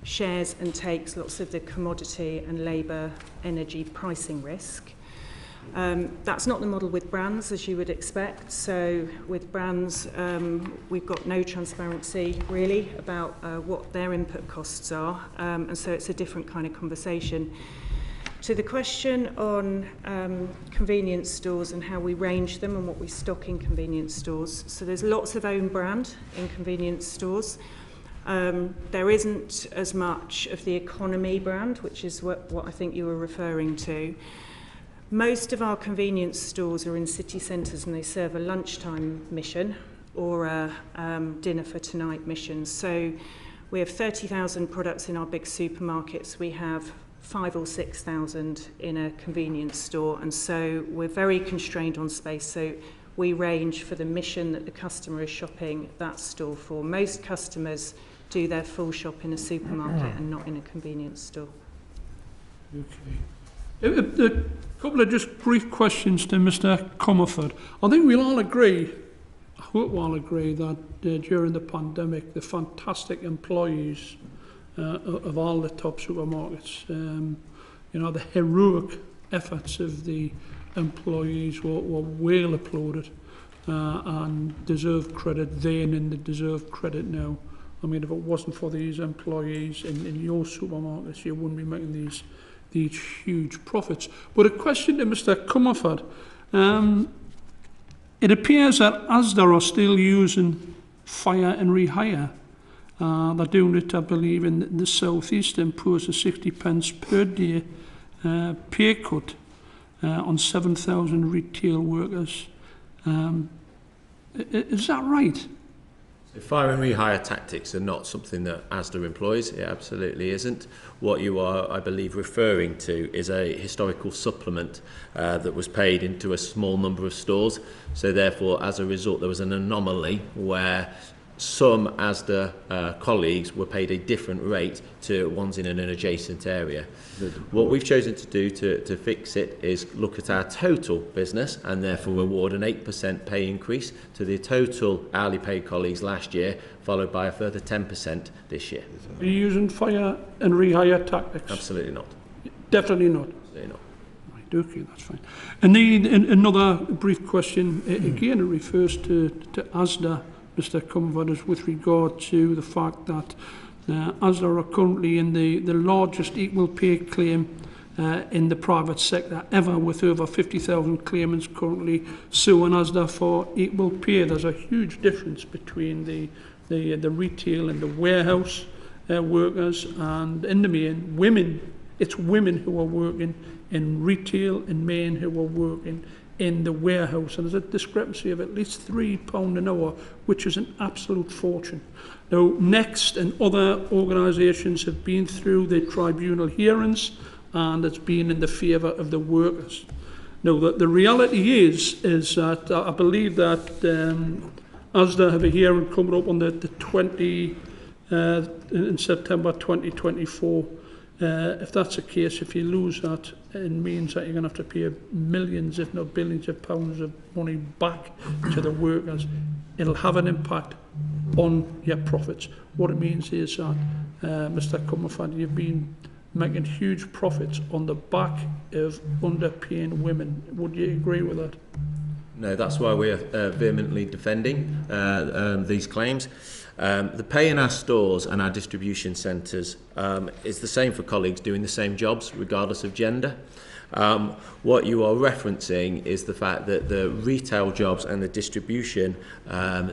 shares and takes lots of the commodity and labour energy pricing risk. That's not the model with brands, as you would expect. So with brands, we've got no transparency really about what their input costs are, and so it's a different kind of conversation. To the question on convenience stores and how we range them and what we stock in convenience stores, so there's lots of own brand in convenience stores. There isn't as much of the economy brand, which is what I think you were referring to. Most of our convenience stores are in city centres, and they serve a lunchtime mission or a dinner for tonight mission. So we have 30,000 products in our big supermarkets. We have 5,000 or 6,000 in a convenience store, and so we're very constrained on space. So we range for the mission that the customer is shopping that store for. Most customers do their full shop in a supermarket and not in a convenience store. Okay. A couple of just brief questions to Mr. Comerford. I think we'll all agree, I hope we'll all agree, that during the pandemic, the fantastic employees of all the top supermarkets, the heroic efforts of the employees were well applauded and deserve credit then, and they deserve credit now. I mean, if it wasn't for these employees in your supermarkets, you wouldn't be making these huge profits. But a question to Mr. Comerford. It appears that Asda are still using fire and rehire. They're doing it, I believe, in the southeast, and impose a 60 pence per day pay cut on 7,000 retail workers. Is that right? So fire and rehire tactics are not something that Asda employs. It absolutely isn't. What you are, I believe, referring to is a historical supplement that was paid into a small number of stores. So therefore, as a result, there was an anomaly where some Asda colleagues were paid a different rate to ones in an adjacent area. What we've chosen to do to fix it is look at our total business and therefore reward an 8% pay increase to the total hourly paid colleagues last year, followed by a further 10% this year. Are you using fire and rehire tactics? Absolutely not. Definitely not. Absolutely not. Right, okay, that's fine. And another brief question, again, it refers to Asda, Mr. Comerford, is with regard to the fact that Asda are currently in the largest equal pay claim in the private sector ever, with over 50,000 claimants currently suing Asda for equal pay. There's a huge difference between the retail and the warehouse workers, and in the main, women. It's women who are working in retail and men who are working in the warehouse, and there's a discrepancy of at least £3 an hour, which is an absolute fortune. Now, Next and other organisations have been through the tribunal hearings, and it's been in the favour of the workers. Now, the reality is that I believe that Asda have a hearing coming up on the 20 in September 2024. If that's the case, if you lose that, it means that you're going to have to pay millions, if not billions of pounds of money back to the workers. It'll have an impact on your profits. What it means is that, Mr. Comerford, you've been making huge profits on the back of underpaying women. Would you agree with that? No, that's why we're vehemently defending these claims. The pay in our stores and our distribution centres is the same for colleagues doing the same jobs, regardless of gender. What you are referencing is the fact that the retail jobs and the distribution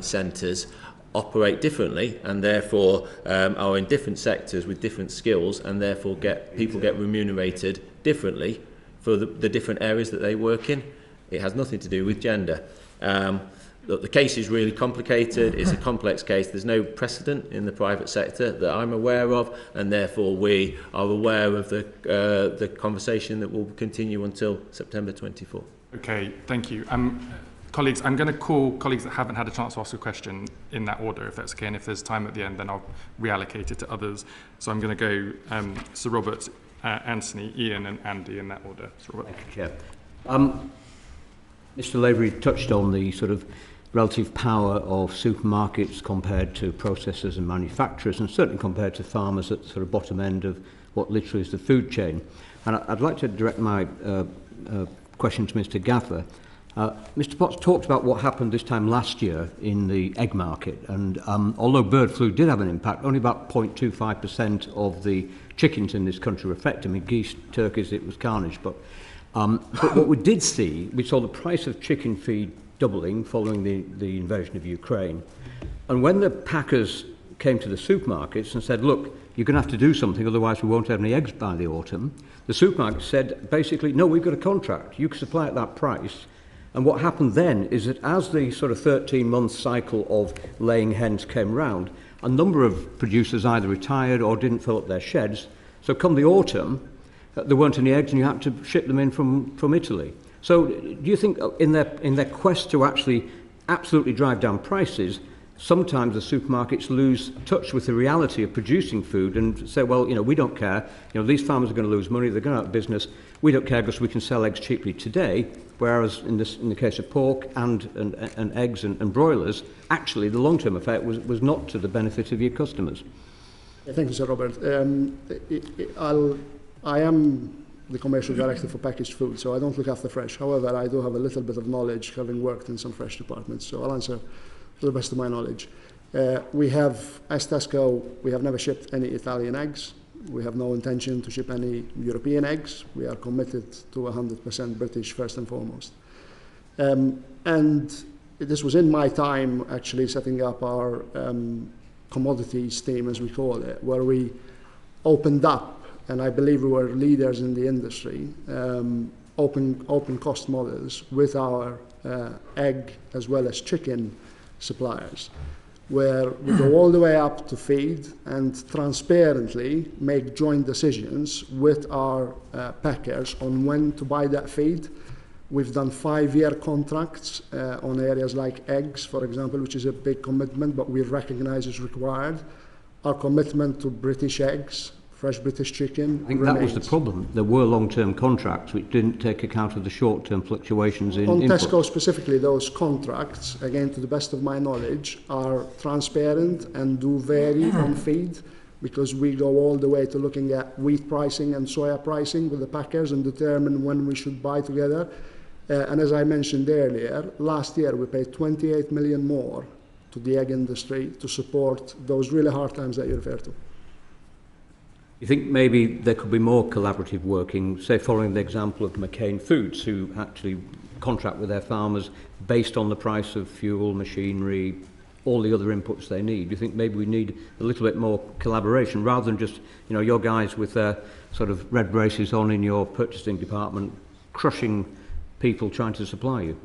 centres operate differently, and therefore are in different sectors with different skills, and therefore people get remunerated differently for the different areas that they work in. It has nothing to do with gender. Look, the case is really complicated. It's a complex case. There's no precedent in the private sector that I'm aware of, and therefore we are aware of the conversation that will continue until September 24. Okay, thank you. Colleagues, I'm going to call colleagues that haven't had a chance to ask a question in that order, if that's okay, and if there's time at the end, then I'll reallocate it to others. So I'm going to go Sir Robert, Anthony, Ian and Andy in that order. Sir Robert. Thank you, Chair. Mr. Lavery touched on the sort of relative power of supermarkets compared to processors and manufacturers, and certainly compared to farmers at the sort of bottom end of what literally is the food chain. And I'd like to direct my question to Mr. Gaffer. Mr. Potts talked about what happened this time last year in the egg market, and although bird flu did have an impact, only about 0.25% of the chickens in this country were affected. I mean, geese, turkeys, it was carnage. But what we did see, we saw the price of chicken feed doubling following the invasion of Ukraine. And when the packers came to the supermarkets and said, look, you're going to have to do something, otherwise we won't have any eggs by the autumn, the supermarket said, basically, no, we've got a contract. You can supply at that price. And what happened then is that as the sort of 13-month cycle of laying hens came round, a number of producers either retired or didn't fill up their sheds. So come the autumn, there weren't any eggs and you had to ship them in from Italy. So do you think in their quest to actually absolutely drive down prices, sometimes the supermarkets lose touch with the reality of producing food and say, well, we don't care. These farmers are going to lose money. They're going out of business. We don't care because we can sell eggs cheaply today. Whereas in the case of pork and eggs and broilers, actually the long-term effect was not to the benefit of your customers. Thank you, Sir Robert. I am the Commercial Director for Packaged Food, so I don't look after fresh. However, I do have a little bit of knowledge, having worked in some fresh departments, so I'll answer to the best of my knowledge. We have, as Tesco, we have never shipped any Italian eggs. We have no intention to ship any European eggs. We are committed to 100% British first and foremost. And this was in my time actually setting up our commodities team, as we call it, where we opened up, and I believe we were leaders in the industry, open cost models with our egg as well as chicken suppliers, where we go all the way up to feed and transparently make joint decisions with our packers on when to buy that feed. We've done 5-year contracts on areas like eggs, for example, which is a big commitment, but we recognize is required. Our commitment to British eggs, fresh British chicken, I think remains. that was the problem. There were long-term contracts which didn't take account of the short-term fluctuations in on input. Tesco specifically, those contracts, again, to the best of my knowledge, are transparent and do vary on feed, because we go all the way to looking at wheat pricing and soya pricing with the packers and determine when we should buy together. And as I mentioned earlier, last year we paid 28 million more to the egg industry to support those really hard times that you refer to. You think maybe there could be more collaborative working, say following the example of McCain Foods, who actually contract with their farmers based on the price of fuel, machinery, all the other inputs they need? Do you think maybe we need a little bit more collaboration rather than just, your guys with their sort of red braces on in your purchasing department crushing people trying to supply you?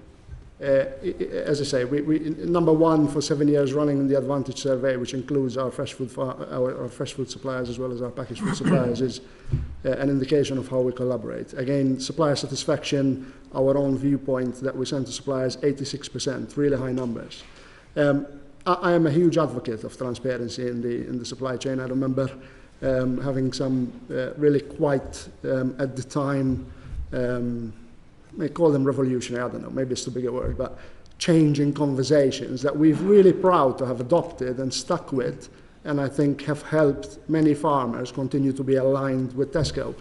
As I say, we number one for 7 years running in the Advantage survey, which includes our fresh food our fresh food suppliers as well as our packaged food suppliers, is an indication of how we collaborate. Again, supplier satisfaction, our own viewpoint that we send to suppliers, 86%, really high numbers. I am a huge advocate of transparency in the supply chain. I remember having some really quite at the time. May call them revolutionary, I don't know, maybe it's too big a word, but changing conversations that we're really proud to have adopted and stuck with, and I think have helped many farmers continue to be aligned with Tesco.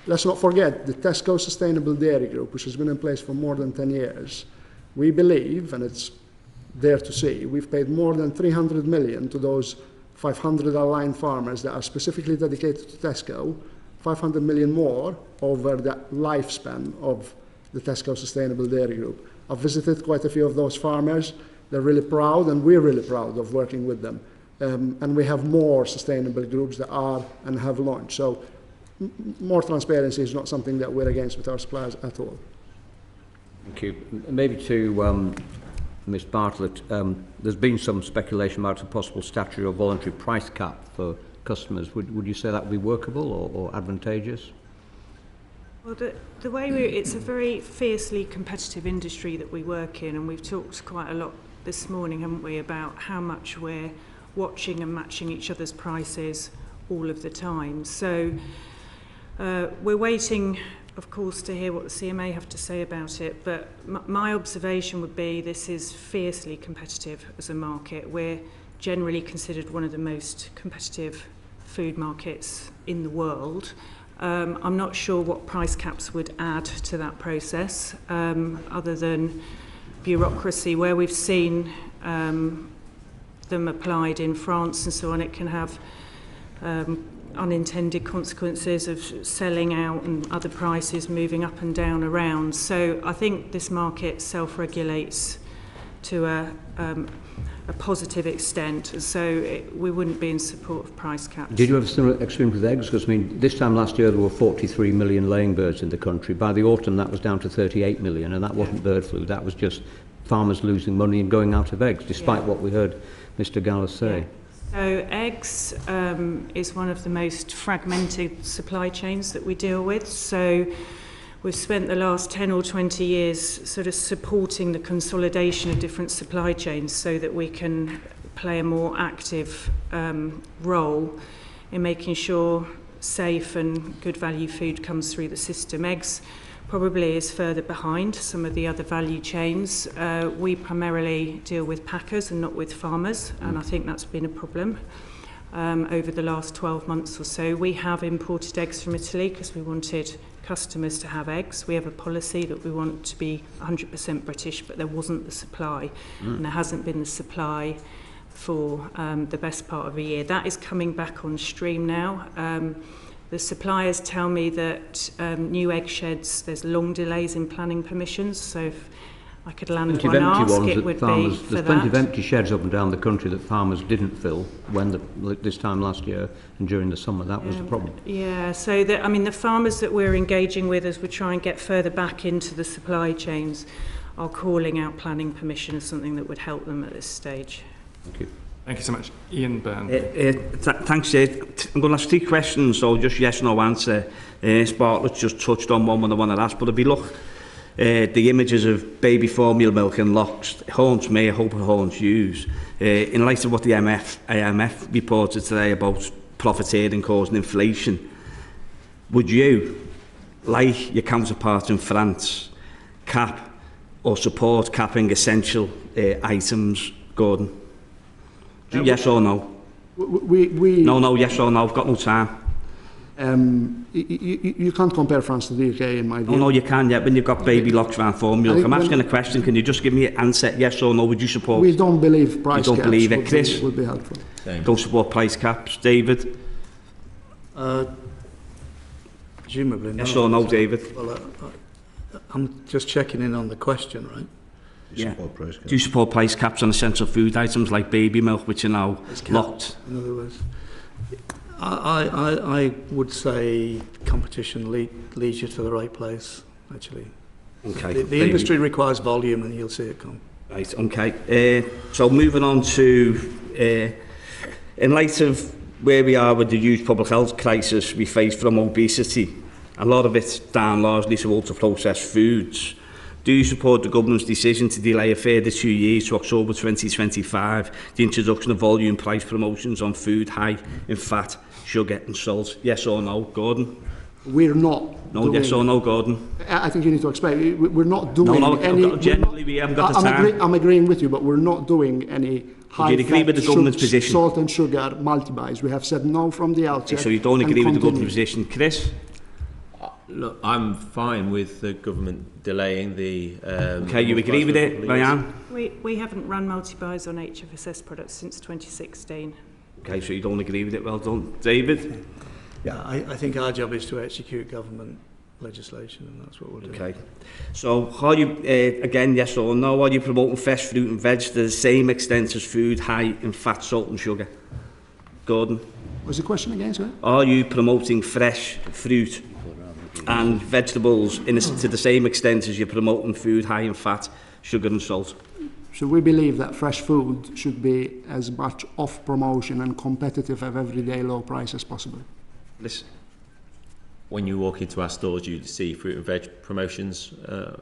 Let's not forget the Tesco Sustainable Dairy Group, which has been in place for more than 10 years. We believe, and it's there to see, we've paid more than 300 million to those 500 aligned farmers that are specifically dedicated to Tesco, 500 million more over the lifespan of the Tesco Sustainable Dairy Group. I've visited quite a few of those farmers. They're really proud, and we're really proud of working with them. And we have more sustainable groups that are and have launched. So more transparency is not something that we're against with our suppliers at all. Thank you. Maybe to Ms Bartlett, there's been some speculation about a possible statutory or voluntary price cap for customers. Would you say that would be workable or advantageous? Well, the way it's a very fiercely competitive industry that we work in, and we've talked quite a lot this morning, haven't we, about how much we're watching and matching each other's prices all of the time. So we're waiting, of course, to hear what the CMA have to say about it, but my observation would be this is fiercely competitive as a market. We're generally considered one of the most competitive food markets in the world. I'm not sure what price caps would add to that process, other than bureaucracy. Where we've seen them applied in France and so on, it can have unintended consequences of selling out and other prices moving up and down around. So I think this market self-regulates to a positive extent, so we wouldn't be in support of price caps. Did you have a similar experience with eggs? Because this time last year there were 43 million laying birds in the country. By the autumn that was down to 38 million, and that wasn't bird flu, that was just farmers losing money and going out of eggs, despite what we heard Mr Gallus say. So eggs is one of the most fragmented supply chains that we deal with. So we've spent the last 10 or 20 years sort of supporting the consolidation of different supply chains so that we can play a more active role in making sure safe and good value food comes through the system. Eggs probably is further behind some of the other value chains. We primarily deal with packers and not with farmers, and I think that's been a problem over the last 12 months or so. We have imported eggs from Italy because we wanted customers to have eggs. We have a policy that we want to be 100% British, but there wasn't the supply, and there hasn't been the supply for the best part of a year. That is coming back on stream now. The suppliers tell me that new egg sheds, there's long delays in planning permissions, so if I could land one ask, it would be for there's plenty of empty sheds up and down the country that farmers didn't fill when this time last year and during the summer. That was the problem. Yeah, so the farmers that we're engaging with as we try and get further back into the supply chains are calling out planning permission as something that would help them at this stage. Thank you. Thank you so much. Ian Byrne. Thanks, I'm going to ask 3 questions, so just yes, no answer. Bartlett's just touched on one when I want to ask, but if you look, the images of baby formula milk in locks, it haunts me, I hope it haunts you. In light of what the IMF reported today about profiteering causing inflation, would you, like your counterparts in France, cap or support capping essential items, Gordon? Yes or no? No, yes or no, I've got no time. You can't compare France to the UK in my view. Oh, no, you can, yeah, when you've got baby locks around formula. I'm asking a question, can you just give me an answer, yes or no, would you support? We don't believe price caps believe it, Chris? Would be helpful. Don't support price caps, David? Presumably not. Yes or no, David? Well, I'm just checking in on the question, right? Yeah. Do you support price caps on essential food items like baby milk, which are now locked? In other words, I would say competition leads you to the right place, actually. Okay. The industry requires volume, and you'll see it come. Right, okay. So moving on to, in light of where we are with the huge public health crisis we face from obesity, a lot of it's down largely to ultra-processed foods. Do you support the government's decision to delay a further 2 years to October 2025 the introduction of volume price promotions on food high in fat, sugar and salt? Yes or no, Gordon? We're not. No, yes or no, Gordon? I think you need to explain. We're not doing any. Generally, we haven't got the time. I'm agreeing with you, but we're not doing any high you agree with the government's position? Salt and sugar multi-buys. We have said no from the outset. Okay, so you don't agree with the government's position, Chris? Look, I'm fine with the government delaying the... okay, you agree with it, Ryan? We haven't run multi-buys on HFSS products since 2016. Okay, so you don't agree with it. Well done. David? Yeah, I think our job is to execute government legislation, and that's what we'll do. Okay. So, are you, again, yes or no, are you promoting fresh fruit and veg to the same extent as food high in fat, salt and sugar? Gordon? What's the question again, sir? Are you promoting fresh fruit and vegetables to the same extent as you're promoting food high in fat, sugar and salt? So we believe that fresh food should be as much off promotion and competitive at everyday low price as possible. Listen. When you walk into our stores, you see fruit and veg promotions. Yeah,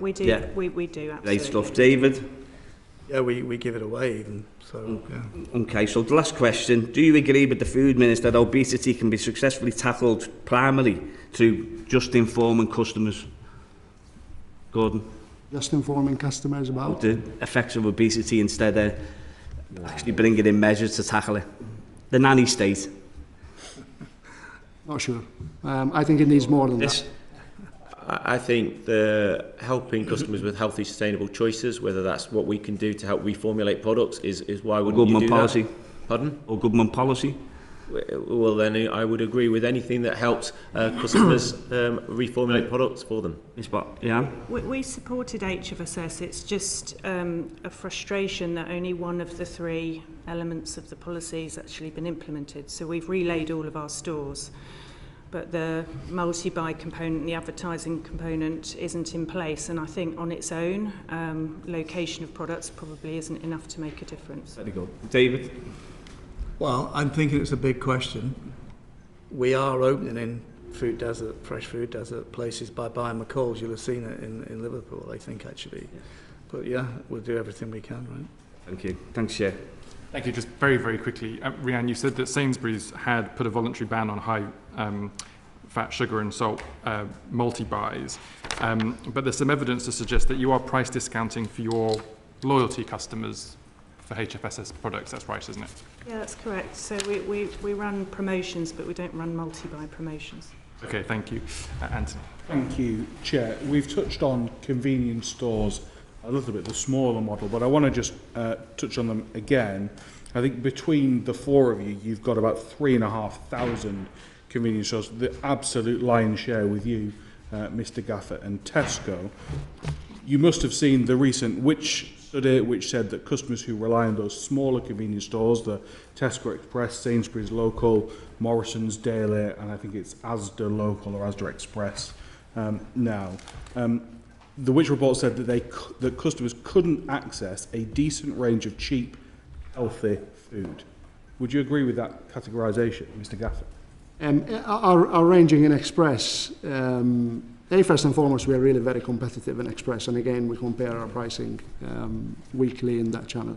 we do. Yeah. We do, absolutely. Great stuff. David? Yeah, we give it away even. So, yeah. Okay, so the last question. Do you agree with the Food Minister that obesity can be successfully tackled primarily through just informing customers? Gordon? Just informing customers about the effects of obesity instead of actually bringing in measures to tackle it. The nanny state. Not sure. I think it needs more than that. I think the helping customers with healthy, sustainable choices, whether that's what we can do to help reformulate products, is why wouldn't you do policy. That? Pardon? Or government policy. Well, then I would agree with anything that helps customers reformulate products for them. Yeah. We supported HFSS. It's just a frustration that only one of the three elements of the policy has actually been implemented. So we've relayed all of our stores, but the multi-buy component, the advertising component, isn't in place. And I think on its own, location of products probably isn't enough to make a difference. Very good. David? Well, I'm thinking it's a big question. We are opening in food desert, fresh food desert places by buying McCall's. You'll have seen it in Liverpool, I think, actually. Yeah. But yeah, we'll do everything we can, right? Thank you. Thanks, Chair. Thank you. Just very, very quickly, Rhiannon, you said that Sainsbury's had put a voluntary ban on high fat, sugar and salt multi-buys, but there's some evidence to suggest that you are price discounting for your loyalty customers for HFSS products. That's right, isn't it? Yeah, that's correct. So we run promotions, but we don't run multi-buy promotions. Okay, thank you. Anthony. Thank you, Chair. We've touched on convenience stores a little bit, the smaller model, but I want to just touch on them again. I think between the four of you, you've got about 3,500 convenience stores, the absolute lion's share with you, Mr. Gaffett, and Tesco. You must have seen the recent study which said that customers who rely on those smaller convenience stores, the Tesco Express, Sainsbury's Local, Morrisons Daily, and I think it's Asda Local or Asda Express now. The which report said that customers couldn't access a decent range of cheap, healthy food. Would you agree with that categorisation, Mr. Gaffett? Our ranging in Express, first and foremost, we are really very competitive in Express, and again, we compare our pricing weekly in that channel.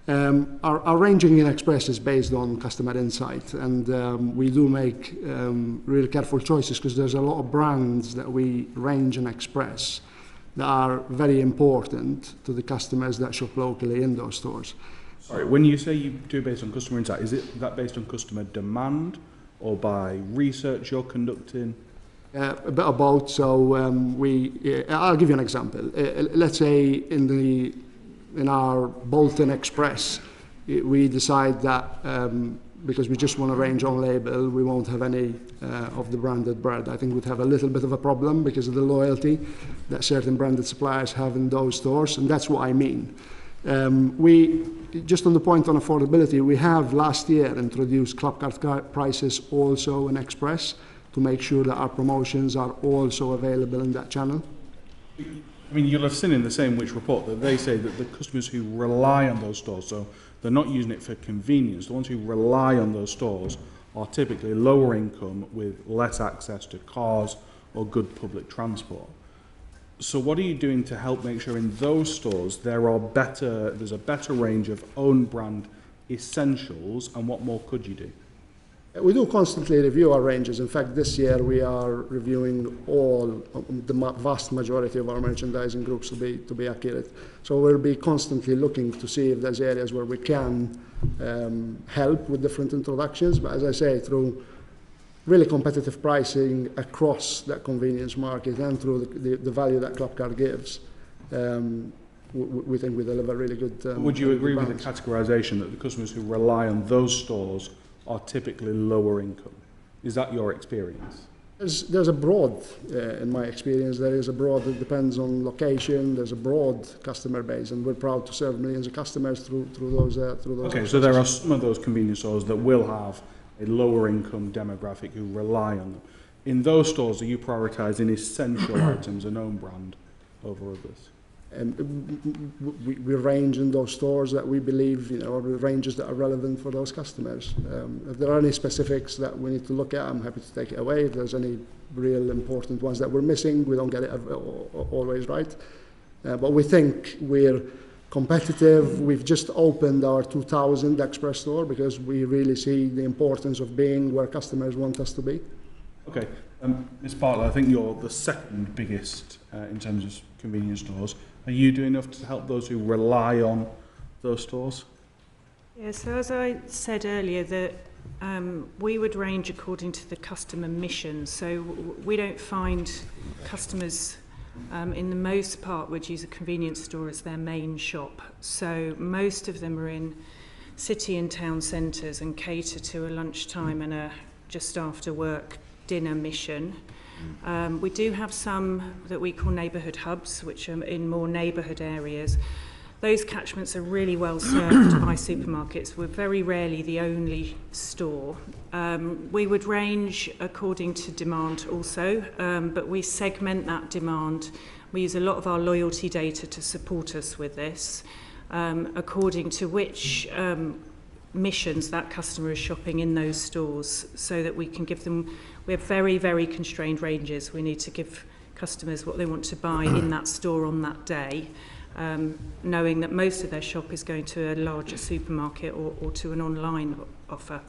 Our ranging in Express is based on customer insight, and we do make really careful choices because there's a lot of brands that we range in Express that are very important to the customers that shop locally in those stores. Sorry, when you say you do based on customer insight, is it that based on customer demand or by research you're conducting? A bit of both. So I'll give you an example. Let's say in our Bolton Express, we decide that because we just want to range on label, we won't have any of the branded bread. I think we'd have a little bit of a problem because of the loyalty that certain branded suppliers have in those stores, and that's what I mean. We, just on the point on affordability, we have last year introduced club card prices also in Express to make sure that our promotions are also available in that channel. I mean, you'll have seen in the same Which report that they say that the customers who rely on those stores, so they're not using it for convenience, the ones who rely on those stores are typically lower income with less access to cars or good public transport. So what are you doing to help make sure in those stores there's a better range of own brand essentials, and what more could you do? We do constantly review our ranges. In fact, this year we are reviewing the vast majority of our merchandising groups to be accurate. So we'll be constantly looking to see if there's areas where we can help with different introductions. But as I say, through really competitive pricing across that convenience market and through the value that Club Card gives, we think we deliver really good. Would you agree with balance. the categorisation that the customers who rely on those stores are typically lower income? Is that your experience? There's a broad, in my experience, there is a broad, it depends on location, there's a broad customer base, and we're proud to serve millions of customers through those. Okay, so there are some of those convenience stores that will have a lower income demographic who rely on them. In those stores, are you prioritising essential items and own brand over others? We range in those stores that we believe, are ranges that are relevant for those customers. If there are any specifics that we need to look at, I'm happy to take it away. If there's any real important ones that we're missing, we don't get it always right. But we think we're competitive. We've just opened our 2000 Express store because we really see the importance of being where customers want us to be. Okay, Ms. Bartlett, I think you're the second biggest in terms of convenience stores. Are you doing enough to help those who rely on those stores? Yeah, so as I said earlier, that we would range according to the customer mission. So we don't find customers, in the most part, would use a convenience store as their main shop. So most of them are in city and town centres and cater to a lunchtime and a just after work dinner mission. We do have some that we call neighbourhood hubs, which are in more neighbourhood areas. Those catchments are really well served by supermarkets. We're very rarely the only store. We would range according to demand also, but we segment that demand. We use a lot of our loyalty data to support us with this, according to which missions that customer is shopping in those stores, so that we can give them. We have very, very constrained ranges. We need to give customers what they want to buy in that store on that day, knowing that most of their shop is going to a larger supermarket or to an online offer.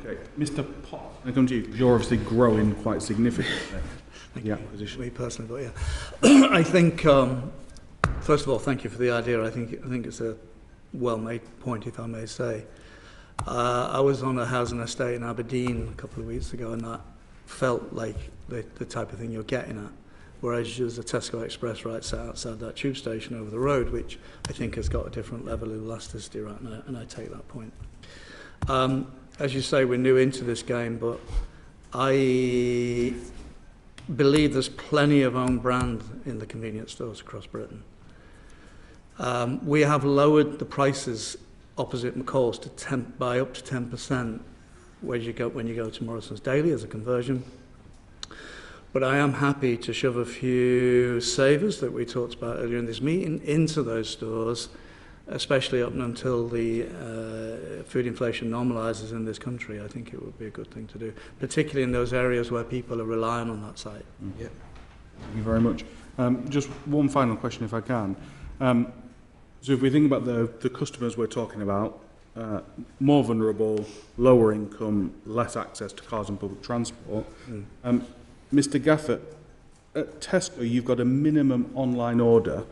Okay, Mr. Pott, I come to you because you're obviously growing quite significantly. Me personally, but yeah, I think first of all, thank you for the idea. I think it's a well-made point, if I may say. I was on a housing estate in Aberdeen a couple of weeks ago, and that felt like the type of thing you're getting at. Whereas there's a Tesco Express right outside that tube station over the road, which I think has got a different level of elasticity right now, and I take that point. As you say, we're new into this game, but I believe there's plenty of own brand in the convenience stores across Britain. We have lowered the prices opposite McCall's by up to 10% when you go to Morrisons daily as a conversion. But I am happy to shove a few savers that we talked about earlier in this meeting into those stores, especially up until the food inflation normalises in this country. I think it would be a good thing to do, particularly in those areas where people are relying on that site. Yeah. Thank you very much. Just one final question, if I can. So if we think about the customers we're talking about, more vulnerable, lower income, less access to cars and public transport. Mr. Gaffert, at Tesco, you've got a minimum online order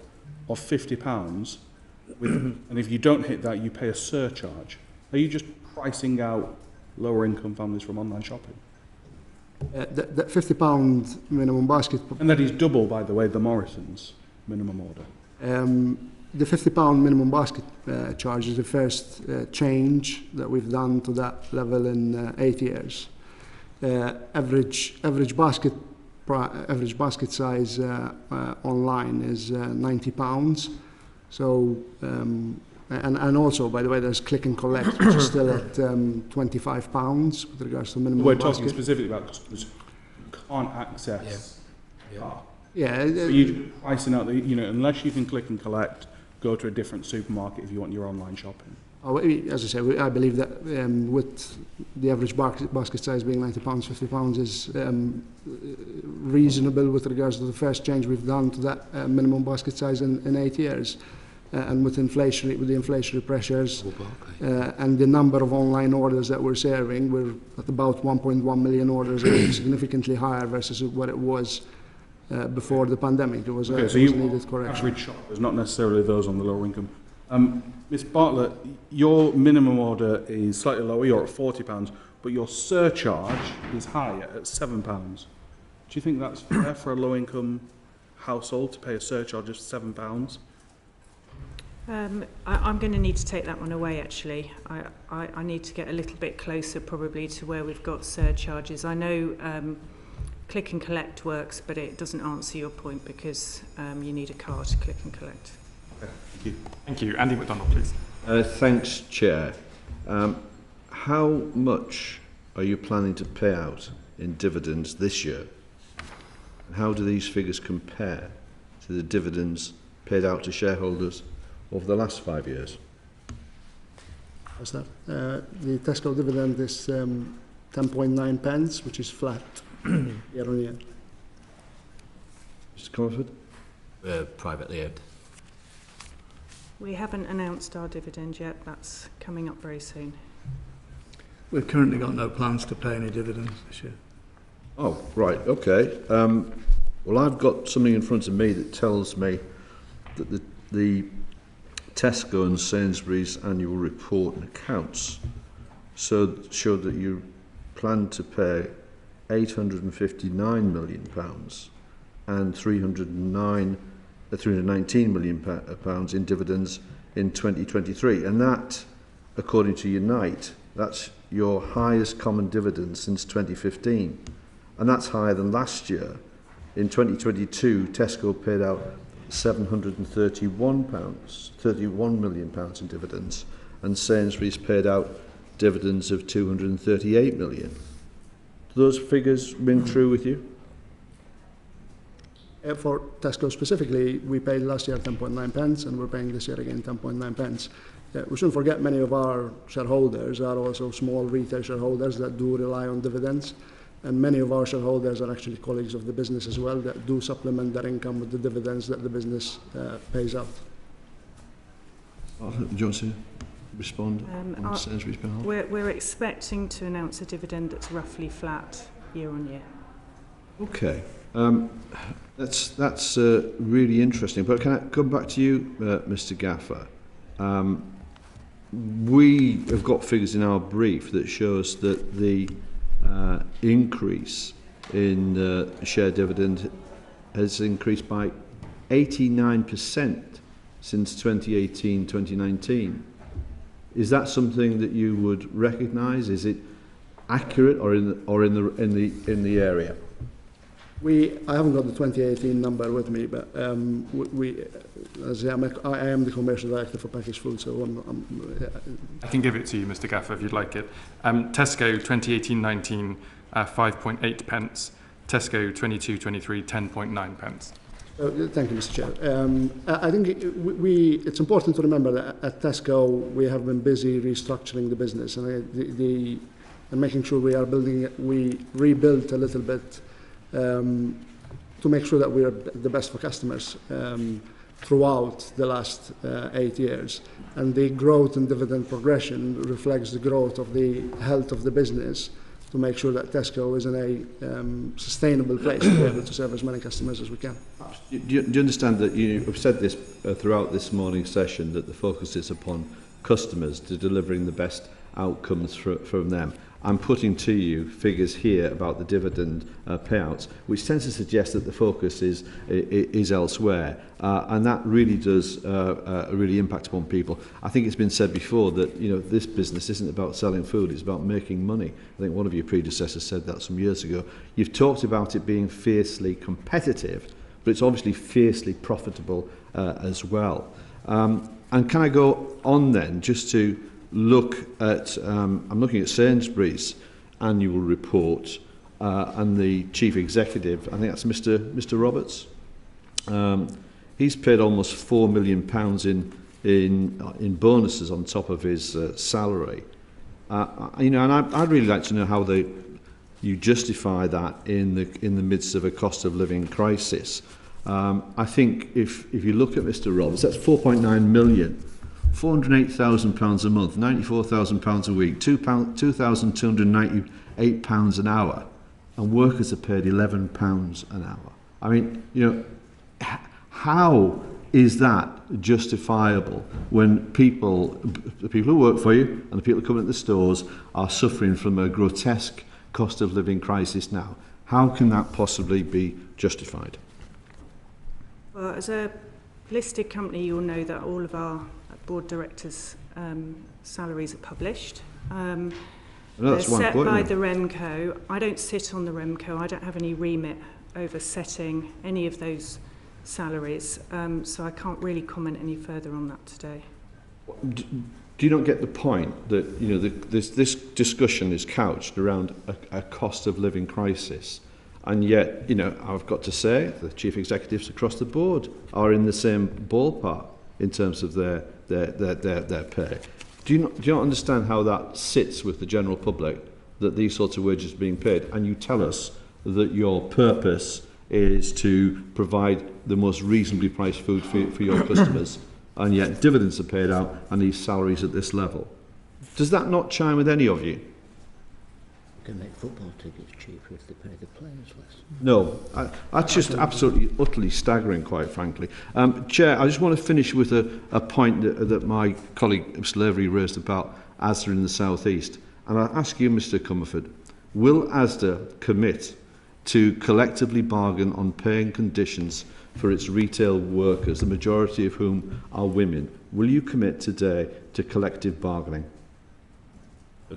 of £50, and if you don't hit that, you pay a surcharge. Are you just pricing out lower income families from online shopping? That £50 minimum basket. And that is double, by the way, the Morrisons minimum order. the £50 minimum basket charge is the first change that we've done to that level in 8 years. Average basket size online is £90. So, and also, by the way, there's click and collect, which is still at £25 with regards to minimum We're basket. talking specifically about customers who can't access. Yeah. You pricing out unless you can click and collect, go to a different supermarket if you want your online shopping. Oh, as I say, I believe that with the average basket size being £90, £50 is reasonable with regards to the first change we've done to that minimum basket size in 8 years. And with the inflationary pressures and the number of online orders that we're serving, we're at about 1.1 million orders, significantly higher versus what it was before the pandemic. It was, okay, so was needed correction. Average shoppers, not necessarily those on the lower income. Ms Bartlett, your minimum order is slightly lower, you're at £40, but your surcharge is higher at £7. Do you think that's fair for a low income household to pay a surcharge of £7? I'm going to need to take that one away, actually. I need to get a little bit closer probably to where we've got surcharges. I know click and collect works, but it doesn't answer your point because you need a car to click and collect. Okay, thank you. Thank you. Andy McDonald, please. Thanks, Chair. How much are you planning to pay out in dividends this year? And how do these figures compare to the dividends paid out to shareholders over the last 5 years? What's that? The Tesco dividend is 10.9 pence, which is flat year on year. Mr Comerford? Privately owned. We haven't announced our dividend yet. That's coming up very soon. We've currently got no plans to pay any dividends this year. Oh, right, okay. Well, I've got something in front of me that tells me that the Tesco and Sainsbury's annual report and accounts show that you plan to pay £859 million and £319 million in dividends in 2023. And that, according to Unite, that's your highest common dividend since 2015. And that's higher than last year. In 2022, Tesco paid out £31 million in dividends, and Sainsbury's paid out dividends of £238 million. Do those figures ring true with you? For Tesco specifically, we paid last year 10.9 pence, and we're paying this year again 10.9 pence. We shouldn't forget many of our shareholders are also small retail shareholders that do rely on dividends. And many of our shareholders are actually colleagues of the business as well that do supplement their income with the dividends that the business pays out. Do you want to respond on Sainsbury's behalf? We're expecting to announce a dividend that's roughly flat year on year. Okay. That's really interesting. But can I come back to you, Mr Gaffer? We have got figures in our brief that shows that the increase in share dividend has increased by 89% since 2018-2019. Is that something that you would recognise? Is it accurate or in the area? I haven't got the 2018 number with me, but as I am the commercial director for packaged food, so I can give it to you, Mr Gaffer, if you'd like it. Tesco 2018-19, 5.8 pence. Tesco 22-23, 10.9 pence. Thank you, Mr Chair. I think it's important to remember that at Tesco we have been busy restructuring the business and making sure we rebuilt a little bit to make sure that we are the best for customers throughout the last 8 years. And the growth and dividend progression reflects the growth of the health of the business to make sure that Tesco is in a sustainable place to be able to serve as many customers as we can. Do you understand that you have said this throughout this morning's session, that the focus is upon customers, to delivering the best outcomes from them? I'm putting to you figures here about the dividend payouts, which tends to suggest that the focus is elsewhere, and that really does really impact upon people. I think it's been said before that this business isn't about selling food; it's about making money. I think one of your predecessors said that some years ago. You've talked about it being fiercely competitive, but it's obviously fiercely profitable as well. And can I go on then just to look at, I'm looking at Sainsbury's annual report and the chief executive, I think that's Mr. Roberts. He's paid almost £4 million in bonuses on top of his salary. And I'd really like to know how you justify that in the midst of a cost of living crisis. I think if you look at Mr. Roberts, that's 4.9 million, £408,000 a month, £94,000 a week, £2,298 an hour, and workers are paid £11 an hour. I mean, how is that justifiable when the people who work for you and the people who come into the stores are suffering from a grotesque cost of living crisis now? How can that possibly be justified? Well, as a listed company, you'll know that all of our board directors' salaries are published. They're set by the REMCO. I don't sit on the REMCO. I don't have any remit over setting any of those salaries, so I can't really comment any further on that today. Do you not get the point that this discussion is couched around a cost of living crisis? And yet, I've got to say, the chief executives across the board are in the same ballpark in terms of their pay. Do you not understand how that sits with the general public, that these sorts of wages are being paid? And you tell us that your purpose is to provide the most reasonably priced food for your customers, and yet dividends are paid out and these salaries at this level. Does that not chime with any of you? Can make football tickets cheaper if they pay the players less. No, that's just absolutely, utterly staggering, quite frankly. Chair, I just want to finish with a point that my colleague Mr. Lavery raised about Asda in the South East. And I ask you, Mr. Comerford, will Asda commit to collectively bargain on paying conditions for its retail workers, the majority of whom are women? Will you commit today to collective bargaining?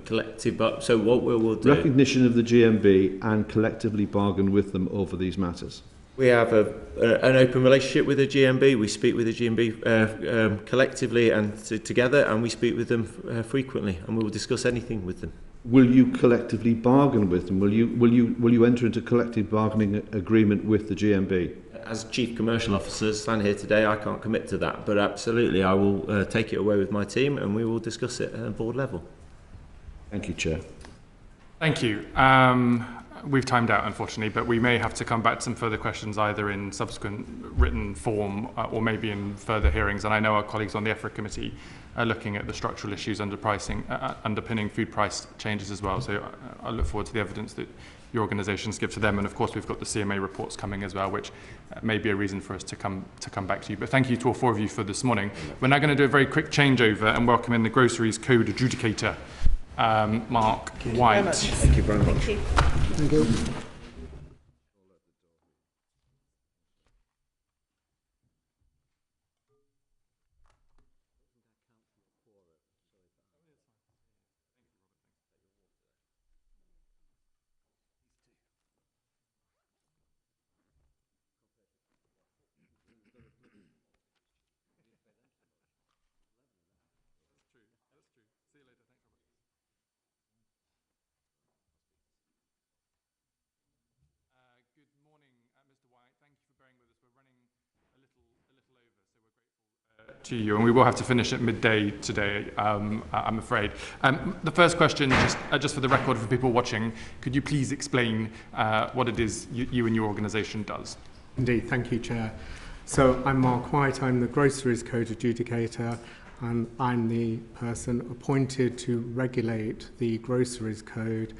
So what we'll do... Recognition of the GMB and collectively bargain with them over these matters. We have an open relationship with the GMB. We speak with the GMB collectively and together, and we speak with them frequently, and we will discuss anything with them. Will you collectively bargain with them? Will you enter into collective bargaining agreement with the GMB? As Chief Commercial Officer, stand here today, I can't commit to that, but absolutely, I will take it away with my team, and we will discuss it at board level. Thank you, Chair. Thank you. We've timed out, unfortunately, but we may have to come back to some further questions either in subsequent written form or maybe in further hearings. And I know our colleagues on the EFRA committee are looking at the structural issues underpinning food price changes as well. So I look forward to the evidence that your organisations give to them. And of course, we've got the CMA reports coming as well, which may be a reason for us to come back to you. But thank you to all four of you for this morning. We're now going to do a very quick changeover and welcome in the Groceries Code Adjudicator, Mark White. Thank you very much. Thank you. Thank you. To you, and we will have to finish at midday today, I'm afraid. The first question, just for the record for people watching, could you please explain what it is you and your organisation does? Indeed, thank you, Chair. So I'm Mark White, I'm the Groceries Code Adjudicator, and I'm the person appointed to regulate the Groceries Code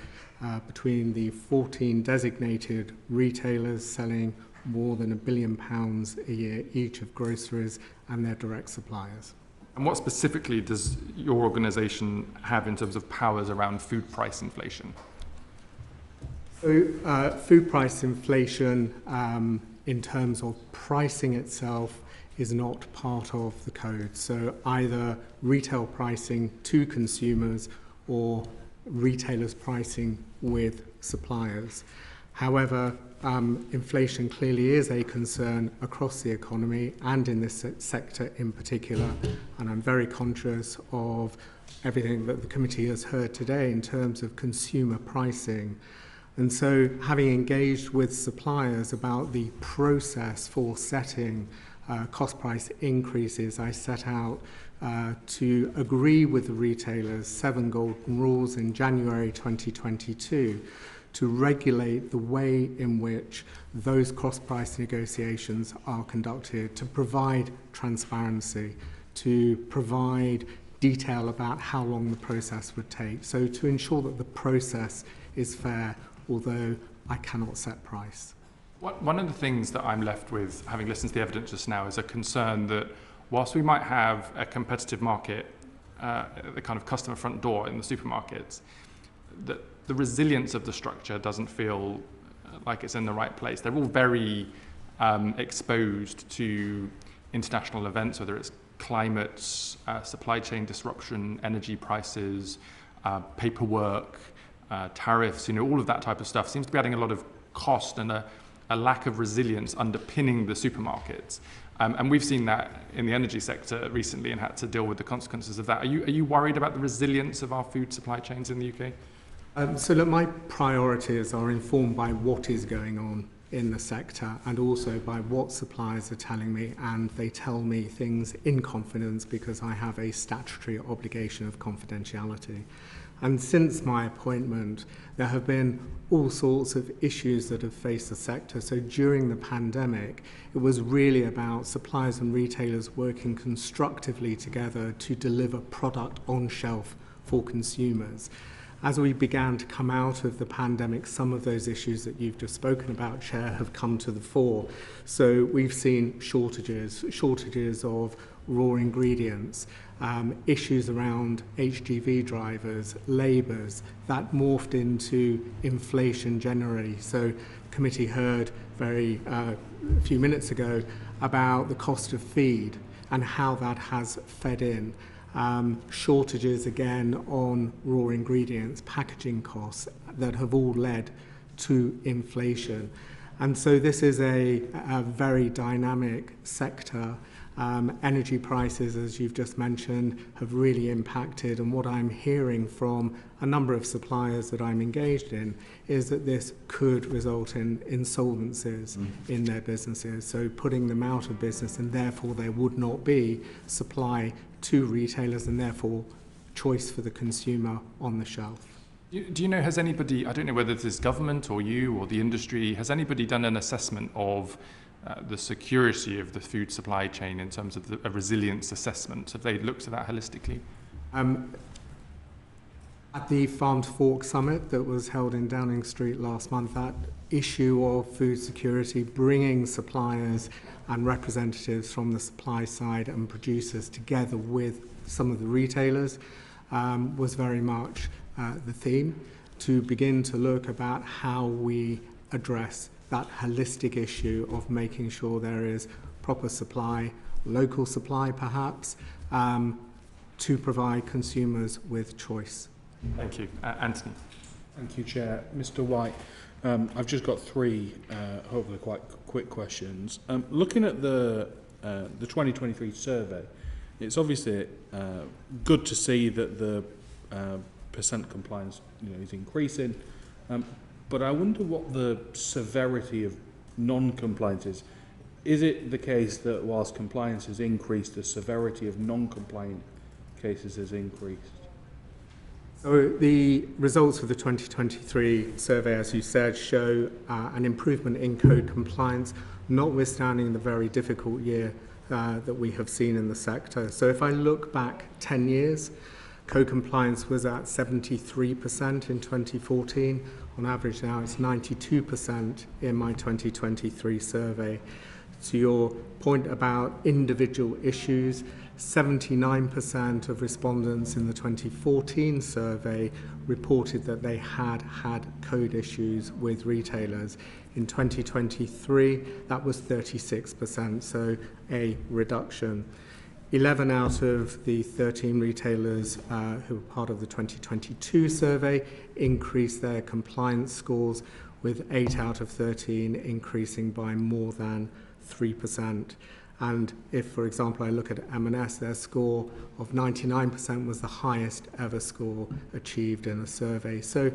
between the 14 designated retailers selling more than £1 billion a year each of groceries and their direct suppliers. And what specifically does your organisation have in terms of powers around food price inflation? So food price inflation in terms of pricing itself is not part of the code. So either retail pricing to consumers or retailers pricing with suppliers. However, inflation clearly is a concern across the economy and in this sector in particular, and I'm very conscious of everything that the committee has heard today in terms of consumer pricing. And so having engaged with suppliers about the process for setting cost price increases, I set out to agree with the retailers 7 golden rules in January 2022 to regulate the way in which those cost price negotiations are conducted, to provide transparency, to provide detail about how long the process would take. So to ensure that the process is fair, although I cannot set price. One of the things that I'm left with, having listened to the evidence just now, is a concern that whilst we might have a competitive market at the kind of customer front door in the supermarkets, that the resilience of the structure doesn't feel like it's in the right place. They're all very exposed to international events, whether it's climate, supply chain disruption, energy prices, paperwork, tariffs, all of that type of stuff seems to be adding a lot of cost and a lack of resilience underpinning the supermarkets. And we've seen that in the energy sector recently and had to deal with the consequences of that. Are you worried about the resilience of our food supply chains in the UK? So look, my priorities are informed by what is going on in the sector and also by what suppliers are telling me, and they tell me things in confidence because I have a statutory obligation of confidentiality. And since my appointment, there have been all sorts of issues that have faced the sector. So during the pandemic, it was really about suppliers and retailers working constructively together to deliver product on shelf for consumers. As we began to come out of the pandemic, some of those issues that you've just spoken about, Chair, have come to the fore. So we've seen shortages of raw ingredients, issues around HGV drivers, labours, that morphed into inflation generally. So the committee heard a few minutes ago about the cost of feed and how that has fed in. Shortages again on raw ingredients, packaging costs that have all led to inflation. And so this is a very dynamic sector. Energy prices, as you've just mentioned, have really impacted, and what I'm hearing from a number of suppliers that I'm engaged in is that this could result in insolvencies in their businesses, so putting them out of business, and therefore there would not be supply to retailers and therefore choice for the consumer on the shelf. Do you know, has anybody, I don't know whether this is government or you or the industry, has anybody done an assessment of the security of the food supply chain in terms of a resilience assessment? Have they looked at that holistically? At the Farm to Fork Summit that was held in Downing Street last month, that issue of food security, bringing suppliers and representatives from the supply side and producers together with some of the retailers was very much the theme, to begin to look about how we address that holistic issue of making sure there is proper supply, local supply perhaps, to provide consumers with choice. Thank you. Anthony. Thank you, Chair. Mr. White, I've just got three, hopefully quite quick questions. Looking at the 2023 survey, it's obviously good to see that the percent compliance is increasing, but I wonder what the severity of non-compliance is. Is it the case that whilst compliance has increased, the severity of non-compliant cases has increased? So the results of the 2023 survey, as you said, show an improvement in code compliance, notwithstanding the very difficult year that we have seen in the sector. So if I look back 10 years, code compliance was at 73% in 2014. On average now it's 92% in my 2023 survey. To your point about individual issues, 79% of respondents in the 2014 survey reported that they had had code issues with retailers. In 2023, that was 36%, so a reduction. 11 out of the 13 retailers who were part of the 2022 survey increased their compliance scores, with 8 out of 13 increasing by more than 3%. And if, for example, I look at M&S, their score of 99% was the highest ever score achieved in a survey. So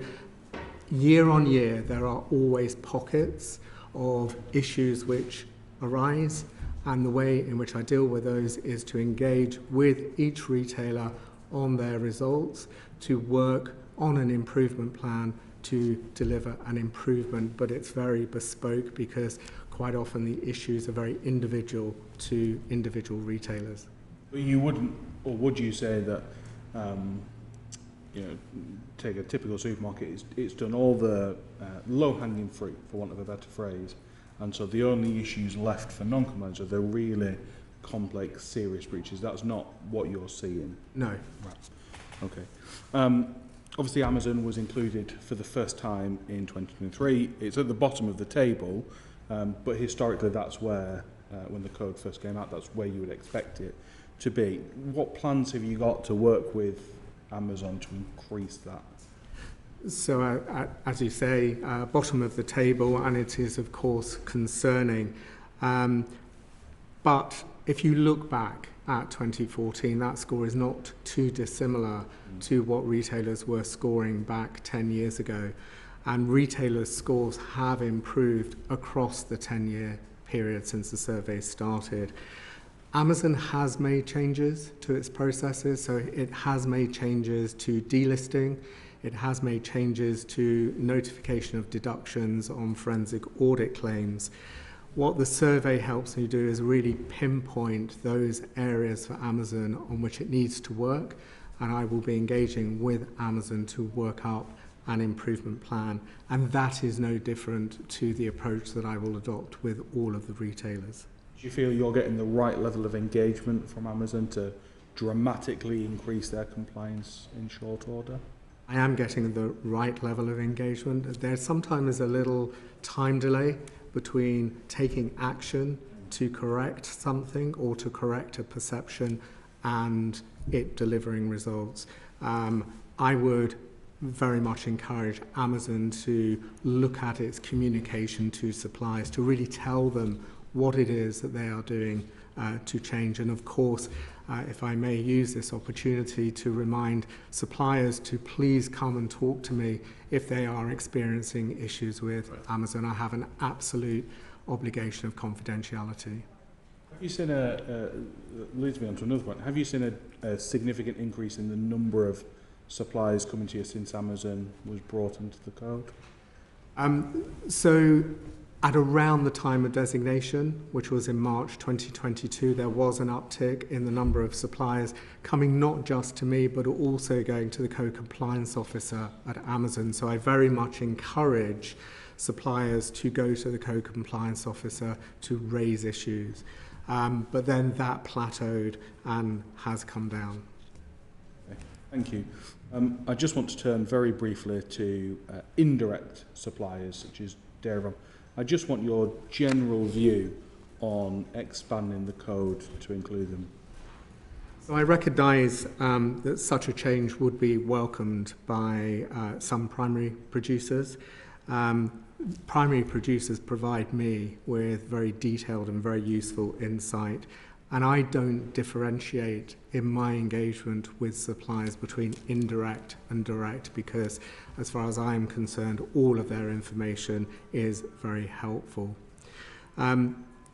year on year, there are always pockets of issues which arise, and the way in which I deal with those is to engage with each retailer on their results, to work on an improvement plan to deliver an improvement, but it's very bespoke because quite often the issues are very individual to individual retailers. You wouldn't, or would you say that, take a typical supermarket, it's done all the low-hanging fruit, for want of a better phrase, and so the only issues left for non-compliance are the really complex, serious breaches. That's not what you're seeing? No. Right. Okay. Obviously, Amazon was included for the first time in 2023. It's at the bottom of the table, but historically that's where, when the code first came out, that's where you would expect it to be. What plans have you got to work with Amazon to increase that? So, as you say, bottom of the table, and it is, of course, concerning. But if you look back at 2014, that score is not too dissimilar to what retailers were scoring back 10 years ago. And retailers' scores have improved across the 10-year period since the survey started. Amazon has made changes to its processes, so it has made changes to delisting, it has made changes to notification of deductions on forensic audit claims. What the survey helps me do is really pinpoint those areas for Amazon on which it needs to work, and I will be engaging with Amazon to work up an improvement plan, and that is no different to the approach that I will adopt with all of the retailers. Do you feel you're getting the right level of engagement from Amazon to dramatically increase their compliance in short order? I am getting the right level of engagement. There sometimes a little time delay between taking action to correct something or to correct a perception and it delivering results. I would very much encourage Amazon to look at its communication to suppliers, to really tell them what it is that they are doing to change. And of course, if I may use this opportunity to remind suppliers to please come and talk to me if they are experiencing issues with Amazon. I have an absolute obligation of confidentiality. Have you seen leads me on to another point, have you seen a significant increase in the number of suppliers coming to you since Amazon was brought into the code? So at around the time of designation, which was in March 2022, there was an uptick in the number of suppliers coming not just to me, but also going to the co-compliance officer at Amazon. So I very much encourage suppliers to go to the co-compliance officer to raise issues. But then that plateaued and has come down. Okay. Thank you. I just want to turn very briefly to indirect suppliers, such as dairy. I just want your general view on expanding the code to include them. So I recognise that such a change would be welcomed by some primary producers. Primary producers provide me with very detailed and very useful insight, and I don't differentiate in my engagement with suppliers between indirect and direct, because as far as I am concerned, all of their information is very helpful.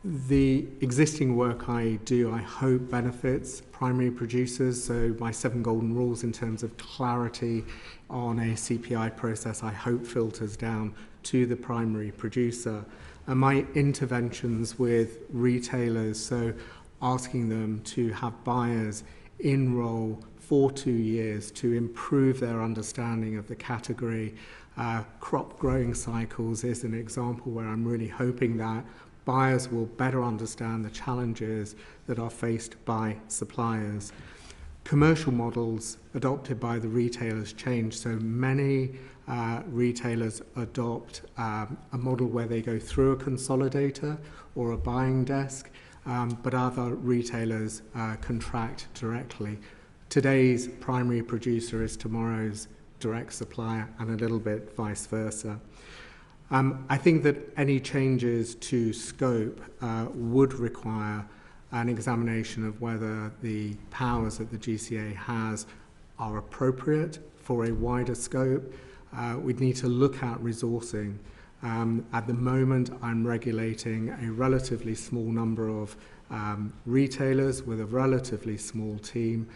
The existing work I do, I hope, benefits primary producers. So my 7 golden rules in terms of clarity on a CPI process, I hope filters down to the primary producer. And my interventions with retailers, so asking them to have buyers enroll for 2 years to improve their understanding of the category. Crop growing cycles is an example where I'm really hoping that buyers will better understand the challenges that are faced by suppliers. Commercial models adopted by the retailers change, so many retailers adopt a model where they go through a consolidator or a buying desk, but other retailers contract directly. Today's primary producer is tomorrow's direct supplier, and a little bit vice versa. I think that any changes to scope would require an examination of whether the powers that the GCA has are appropriate for a wider scope. We'd need to look at resourcing. At the moment, I'm regulating a relatively small number of retailers with a relatively small team.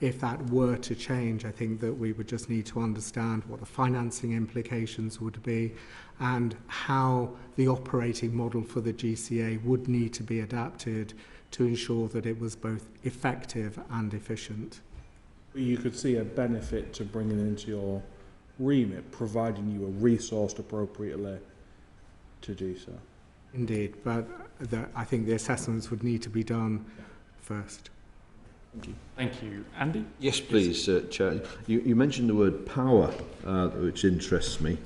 If that were to change, I think that we would just need to understand what the financing implications would be and how the operating model for the GCA would need to be adapted to ensure that it was both effective and efficient. You could see a benefit to bringing it into your remit, providing you are resourced appropriately to do so. Indeed, but I think the assessments would need to be done first. Thank you. Thank you. Andy? Yes, please, Chair. You mentioned the word power, which interests me,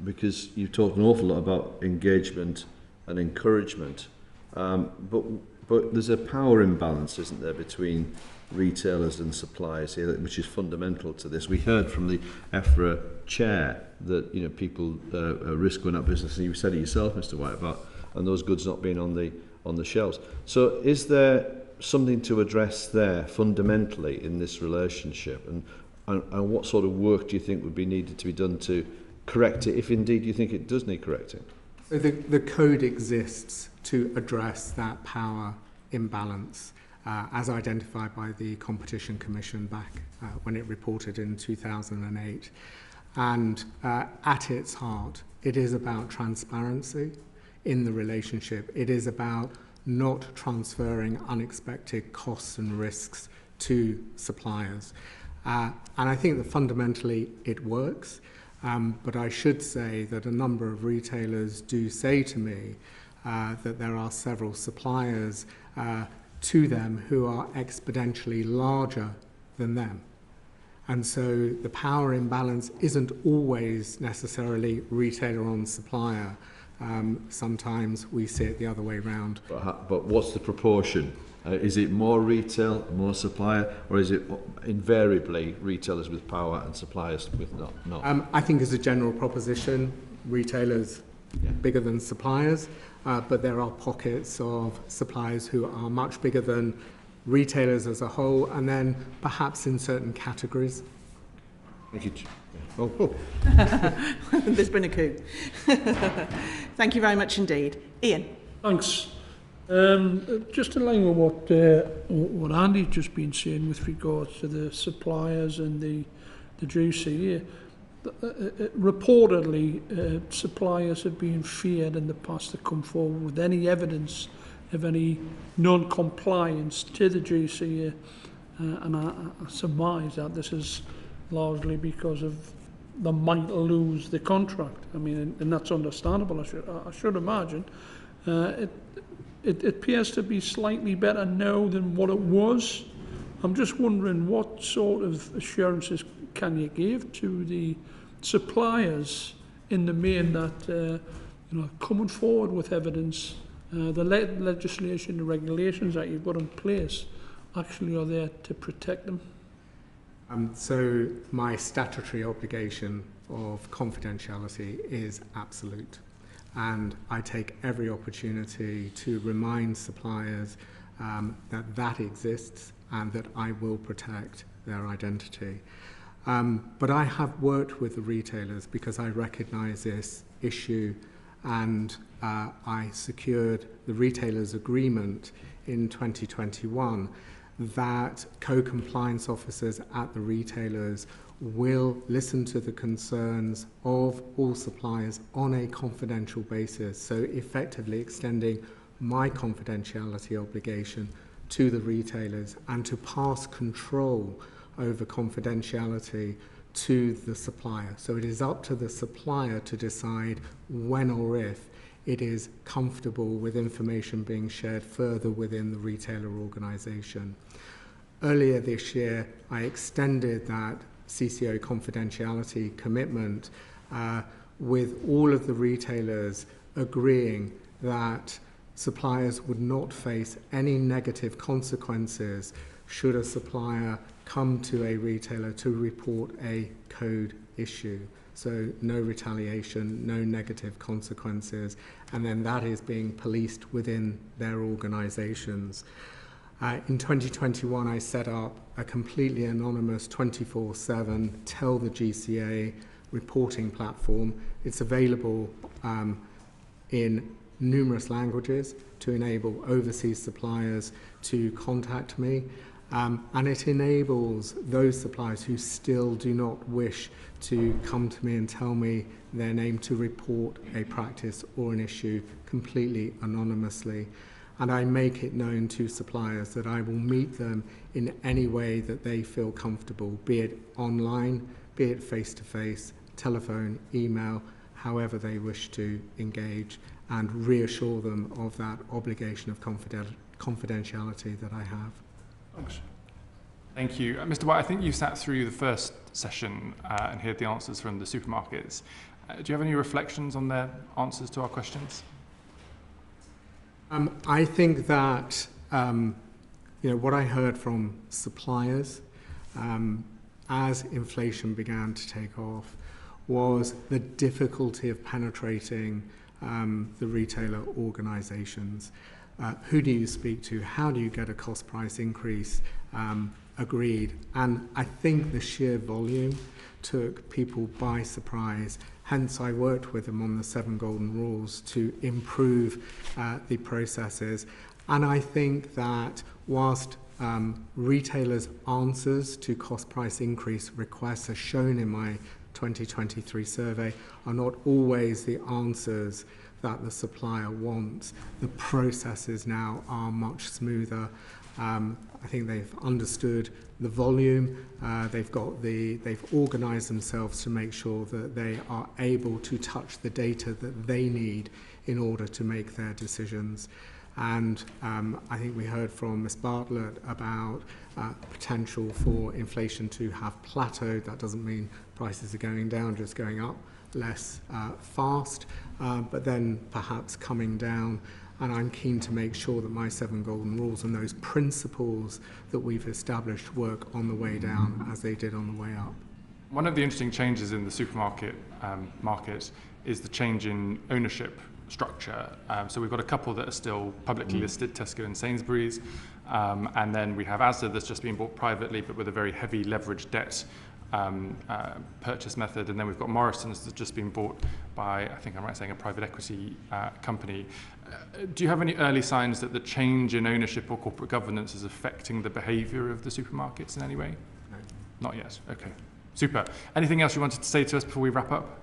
because you've talked an awful lot about engagement and encouragement, but there's a power imbalance, isn't there, between retailers and suppliers here, which is fundamental to this. We heard from the EFRA chair that people risk going out of business, and you said it yourself, Mr. White, about and those goods not being on the shelves. So, is there something to address there fundamentally in this relationship, and what sort of work do you think would be needed to be done to correct it, if indeed you think it does need correcting? So the code exists to address that power imbalance as identified by the Competition Commission back when it reported in 2008. And at its heart, it is about transparency in the relationship. It is about not transferring unexpected costs and risks to suppliers. And I think that fundamentally it works. But I should say that a number of retailers do say to me that there are several suppliers to them who are exponentially larger than them. And so the power imbalance isn't always necessarily retailer on supplier. Sometimes we see it the other way around. But what's the proportion? Is it more retail, more supplier, or is it invariably retailers with power and suppliers with not? I think as a general proposition, retailers bigger than suppliers, but there are pockets of suppliers who are much bigger than retailers as a whole, and then perhaps in certain categories. Thank you. Oh. There's been a coup. Thank you very much indeed. Ian. Thanks. Just in line with what Andy's just been saying with regards to the suppliers and the GCA, reportedly suppliers have been feared in the past to come forward with any evidence of any non-compliance to the GCA, and I surmise that this is largely because of they might lose the contract. I mean, and that's understandable, I should imagine. It appears to be slightly better now than what it was. I'm just wondering what sort of assurances can you give to the suppliers in the main that coming forward with evidence, the legislation, the regulations that you've got in place actually are there to protect them? So my statutory obligation of confidentiality is absolute. And I take every opportunity to remind suppliers that exists and that I will protect their identity. But I have worked with the retailers because I recognise this issue, and I secured the retailers' agreement in 2021 that co-compliance officers at the retailers will listen to the concerns of all suppliers on a confidential basis, so effectively extending my confidentiality obligation to the retailers and to pass control over confidentiality to the supplier. So it is up to the supplier to decide when or if it is comfortable with information being shared further within the retailer organisation. Earlier this year, I extended that CCO confidentiality commitment with all of the retailers agreeing that suppliers would not face any negative consequences should a supplier come to a retailer to report a code issue. So no retaliation, no negative consequences, and then that is being policed within their organisations. In 2021, I set up a completely anonymous 24/7 Tell the GCA reporting platform. It's available in numerous languages to enable overseas suppliers to contact me. And it enables those suppliers who still do not wish to come to me and tell me their name to report a practice or an issue completely anonymously. And I make it known to suppliers that I will meet them in any way that they feel comfortable, be it online, be it face-to-face, telephone, email, however they wish to engage, and reassure them of that obligation of confidentiality that I have. Thank you. Mr. White, I think you sat through the first session and heard the answers from the supermarkets. Do you have any reflections on their answers to our questions? I think that what I heard from suppliers as inflation began to take off was the difficulty of penetrating the retailer organisations. Who do you speak to? How do you get a cost price increase agreed? And I think the sheer volume took people by surprise. Hence, I worked with them on the 7 golden rules to improve the processes. And I think that whilst retailers' answers to cost price increase requests, as shown in my 2023 survey, are not always the answers that the supplier wants, the processes now are much smoother. I think they've understood the volume, they've organised themselves to make sure that they are able to touch the data that they need in order to make their decisions. And I think we heard from Ms. Bartlett about potential for inflation to have plateaued. That doesn't mean prices are going down, just going up less fast, but then perhaps coming down. And I'm keen to make sure that my 7 golden rules and those principles that we've established work on the way down as they did on the way up. One of the interesting changes in the supermarket market is the change in ownership structure. So we've got a couple that are still publicly listed, Tesco and Sainsbury's, and then we have Asda that's just been bought privately but with a very heavy leveraged debt purchase method, and then we've got Morrisons that's just been bought by, I think I'm right saying, a private equity company. Do you have any early signs that the change in ownership or corporate governance is affecting the behaviour of the supermarkets in any way? No. Not yet. Okay. Super. Anything else you wanted to say to us before we wrap up?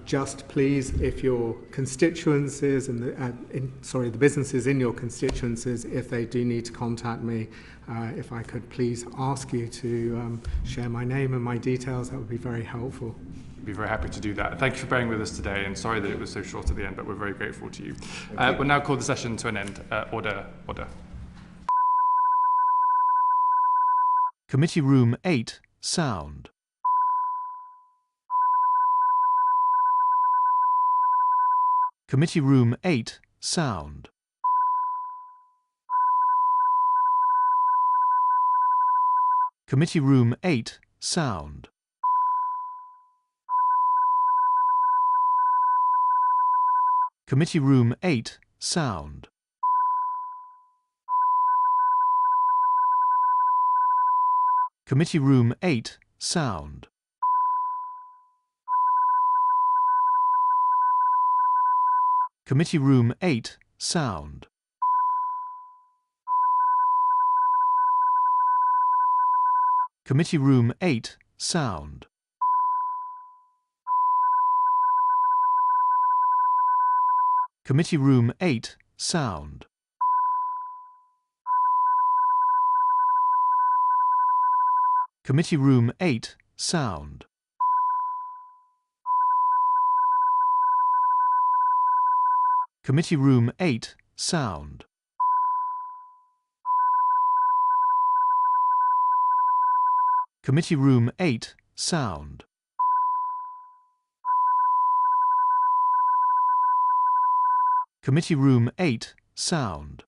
Just please, if your constituencies and the businesses in your constituencies, if they do need to contact me, if I could please ask you to share my name and my details, that would be very helpful. I'd be very happy to do that. Thank you for bearing with us today, and sorry that it was so short at the end, but we're very grateful to you. We'll now call the session to an end. Order. Committee Room 8, sound. Committee Room 8, sound. Committee Room 8, sound. Committee Room 8, sound. Committee Room 8, sound. Committee Room 8, sound. Committee Room 8, sound. Committee Room 8, sound. Committee Room 8, sound. Committee Room 8, sound. Committee Room 8, sound. Committee Room 8, sound.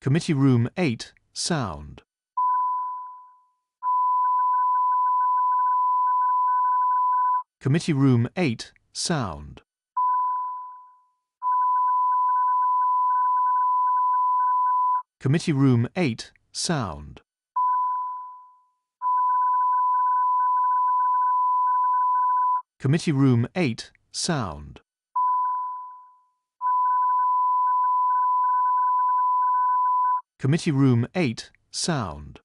Committee Room 8, sound. Committee Room 8, sound. Committee Room 8, sound. Committee Room 8, sound. Committee Room 8, sound.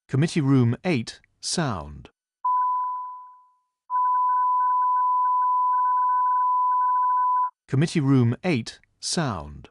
Committee Room 8, sound. Committee Room 8, sound.